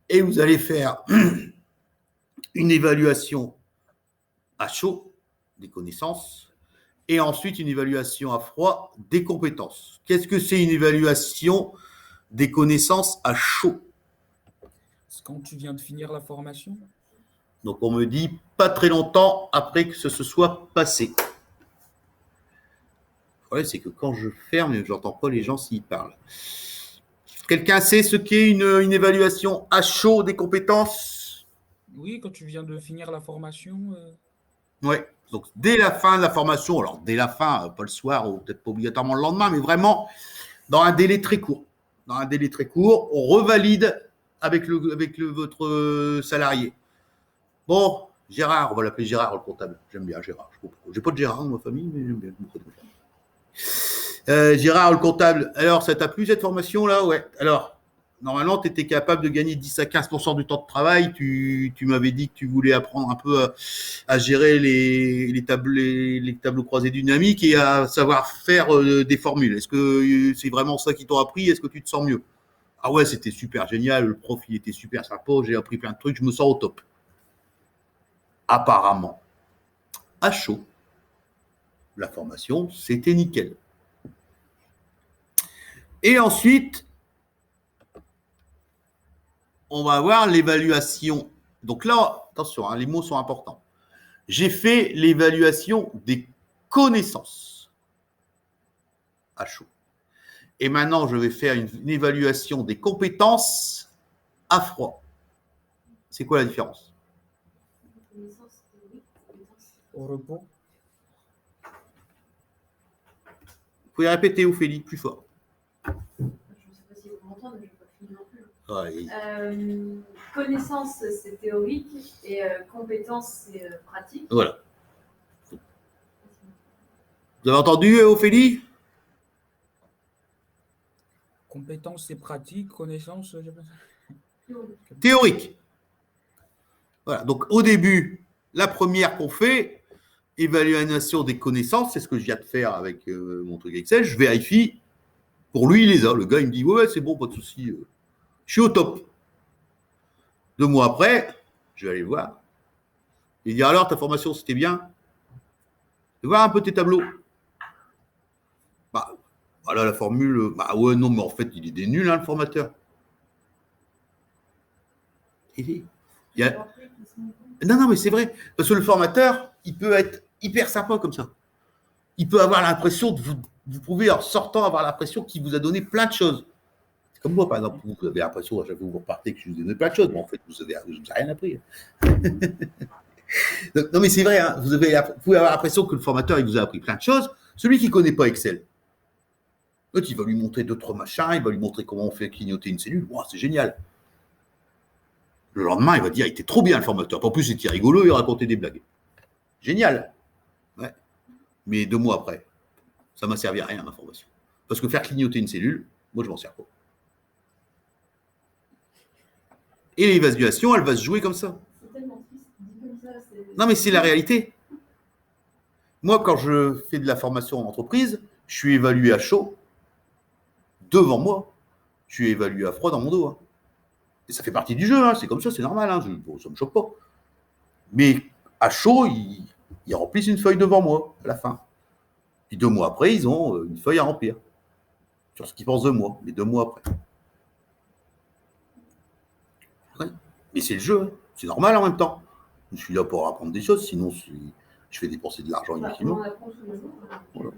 et vous allez faire une évaluation à chaud des connaissances et ensuite une évaluation à froid des compétences. Qu'est-ce que c'est une évaluation des connaissances à chaud? C'est quand tu viens de finir la formation? Donc, on me dit pas très longtemps après que ce se soit passé. Le problème, c'est que quand je ferme, je n'entends pas les gens s'ils parlent. Quelqu'un sait ce qu'est une évaluation à chaud des compétences? Oui, quand tu viens de finir la formation. Oui. Donc, dès la fin de la formation, alors dès la fin, pas le soir ou peut-être pas obligatoirement le lendemain, mais vraiment dans un délai très court. Dans un délai très court, on revalide avec votre salarié. Bon, Gérard, on va l'appeler Gérard le comptable. J'aime bien Gérard. Je n'ai pas de Gérard dans ma famille, mais j'aime bien. Gérard le comptable, alors ça t'a plu cette formation-là? Ouais. Alors, normalement, tu étais capable de gagner 10 à 15% du temps de travail. Tu m'avais dit que tu voulais apprendre un peu à gérer les tableaux croisés dynamiques et à savoir faire des formules. Est-ce que c'est vraiment ça qui t'ont appris? Est-ce que tu te sens mieux? Ah ouais, c'était super génial. Le prof, il était super sympa. J'ai appris plein de trucs. Je me sens au top. Apparemment, à chaud, la formation, c'était nickel. Et ensuite, on va voir l'évaluation. Donc là, attention, hein, les mots sont importants. J'ai fait l'évaluation des connaissances à chaud. Et maintenant, je vais faire une évaluation des compétences à froid. C'est quoi la différence? Au repos. Vous pouvez répéter, Ophélie, plus fort. Je ne sais pas si vous m'entendez, mais je ne vais pas finir non plus. Ouais. Connaissance, c'est théorique et compétence, c'est pratique. Voilà. Vous avez entendu, Ophélie? Compétences et pratiques, connaissances. Théorique. Voilà. Donc, au début, la première qu'on fait, évaluation des connaissances, c'est ce que je viens de faire avec mon truc Excel. Je vérifie. Pour lui, il les a. Le gars, il me dit ouais, c'est bon, pas de souci. Je suis au top. 2 mois après, je vais aller le voir. Il dit alors, ta formation, c'était bien? Je vais voir un peu tes tableaux. Bah, voilà la formule. Bah ouais, non, mais en fait, il est des nuls, hein, le formateur. Non, mais c'est vrai. Parce que le formateur, il peut être hyper sympa comme ça. Il peut avoir l'impression de vous pouvez en sortant avoir l'impression qu'il vous a donné plein de choses. C'est comme moi, par exemple, vous avez l'impression à chaque fois que vous repartez que je vous ai donné plein de choses, mais en fait, vous n'avez rien appris. Non, mais c'est vrai, hein, vous pouvez avoir l'impression que le formateur, il vous a appris plein de choses. Celui qui ne connaît pas Excel, l'autre, il va lui montrer 2-3 machins, il va lui montrer comment on fait clignoter une cellule. Wow, c'est génial. Le lendemain, il va dire, il était trop bien le formateur. En plus, il était rigolo, il racontait des blagues. Génial. Ouais. Mais 2 mois après, ça ne m'a servi à rien, ma formation. Parce que faire clignoter une cellule, moi, je m'en sers pas. Et l'évaluation, elle va se jouer comme ça. C'est tellement triste, dit comme ça. Non, mais c'est la réalité. Moi, quand je fais de la formation en entreprise, je suis évalué à chaud devant moi. Je suis évalué à froid dans mon dos. Hein. Et ça fait partie du jeu, hein. C'est comme ça, c'est normal. Hein. Ça ne me choque pas. Mais à chaud, ils remplissent une feuille devant moi à la fin. Puis 2 mois après, ils ont une feuille à remplir sur ce qu'ils pensent de moi, mais 2 mois après. Ouais. Mais c'est le jeu, hein. C'est normal en même temps. Je suis là pour apprendre des choses, sinon je fais dépenser de l'argent inutilement. Voilà.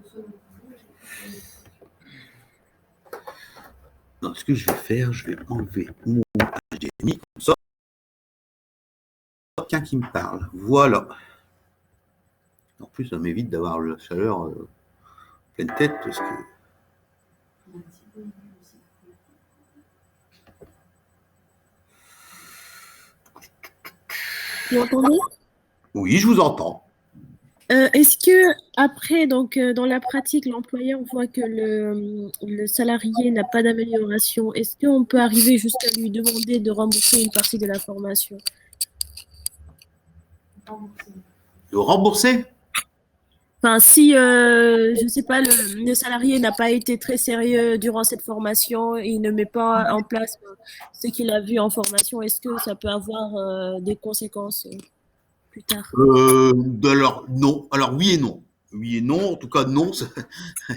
Donc, ce que je vais faire, je vais enlever mon HDMI comme ça. Quelqu'un qui me parle. Voilà. En plus, ça m'évite d'avoir la chaleur pleine tête parce que. Vous m'entendez? Oui, je vous entends. Est-ce que après, donc dans la pratique, l'employeur voit que le salarié n'a pas d'amélioration, est-ce qu'on peut arriver jusqu'à lui demander de rembourser une partie de la formation? De rembourser? Enfin, si, je ne sais pas, le salarié n'a pas été très sérieux durant cette formation, il ne met pas en place ce qu'il a vu en formation, est-ce que ça peut avoir des conséquences plus tard? Alors, non. Alors, oui et non. Oui et non. En tout cas, non. C'est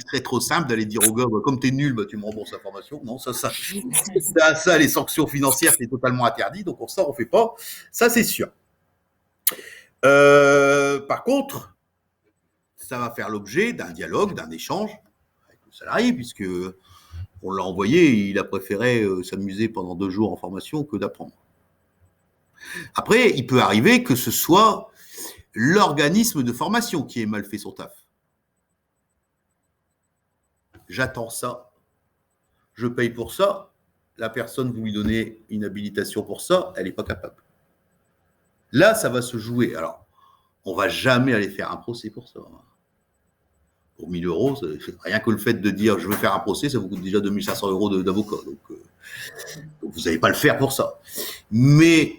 très trop simple d'aller dire au gars, bah, comme tu es nul, bah, tu me rembourses la formation. Non, ça, les sanctions financières, c'est totalement interdit. Donc, ça, on ne fait pas. Ça, c'est sûr. Par contre, ça va faire l'objet d'un dialogue, d'un échange avec le salarié, puisque on l'a envoyé, il a préféré s'amuser pendant 2 jours en formation que d'apprendre. Après, il peut arriver que ce soit l'organisme de formation qui ait mal fait son taf. J'attends ça, je paye pour ça, la personne, vous lui donnez une habilitation pour ça, elle n'est pas capable. Là, ça va se jouer. Alors, on ne va jamais aller faire un procès pour ça. Pour 1 000 euros, rien que le fait de dire je veux faire un procès, ça vous coûte déjà 2 500 euros d'avocat. Donc vous n'allez pas le faire pour ça. Mais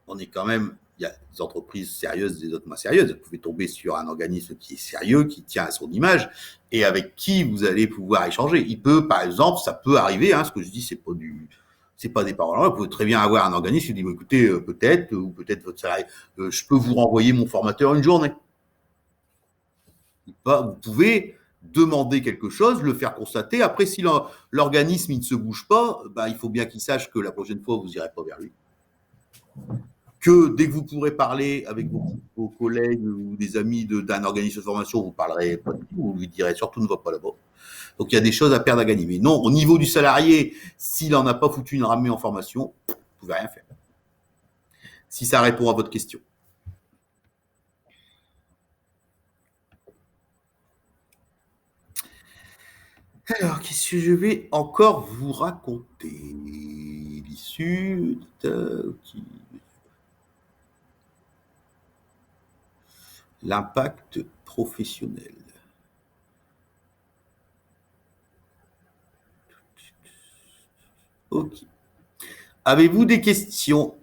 on est quand même, il y a des entreprises sérieuses, des autres moins sérieuses. Vous pouvez tomber sur un organisme qui est sérieux, qui tient à son image et avec qui vous allez pouvoir échanger. Il peut, par exemple, ça peut arriver, ce que je dis, c'est pas des paroles. Vous pouvez très bien avoir un organisme qui dit écoutez, peut-être, ou peut-être votre salarié, je peux vous renvoyer mon formateur une journée. Vous pouvez demander quelque chose, le faire constater. Après, si l'organisme il ne se bouge pas, il faut bien qu'il sache que la prochaine fois, vous n'irez pas vers lui. Que dès que vous pourrez parler avec vos collègues ou des amis d'un organisme de formation, vous ne parlerez pas du tout, vous lui direz surtout ne va pas là-bas. Donc il y a des choses à perdre à gagner. Mais non, au niveau du salarié, s'il n'en a pas foutu une ramée en formation, vous ne pouvez rien faire. Si ça répond à votre question. Alors, qu'est-ce que je vais encore vous raconter? L'issue. L'impact professionnel. Ok. Avez-vous des questions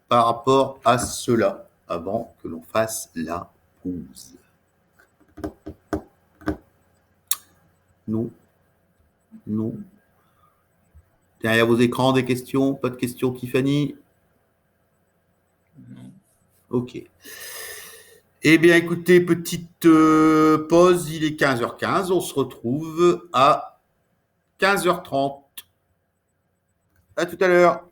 par rapport à cela avant que l'on fasse la pause? Non. Non. Derrière vos écrans, des questions? Pas de questions, Tiffany? Non. Ok. Eh bien, écoutez, petite pause, il est 15h15, on se retrouve à 15h30. À tout à l'heure.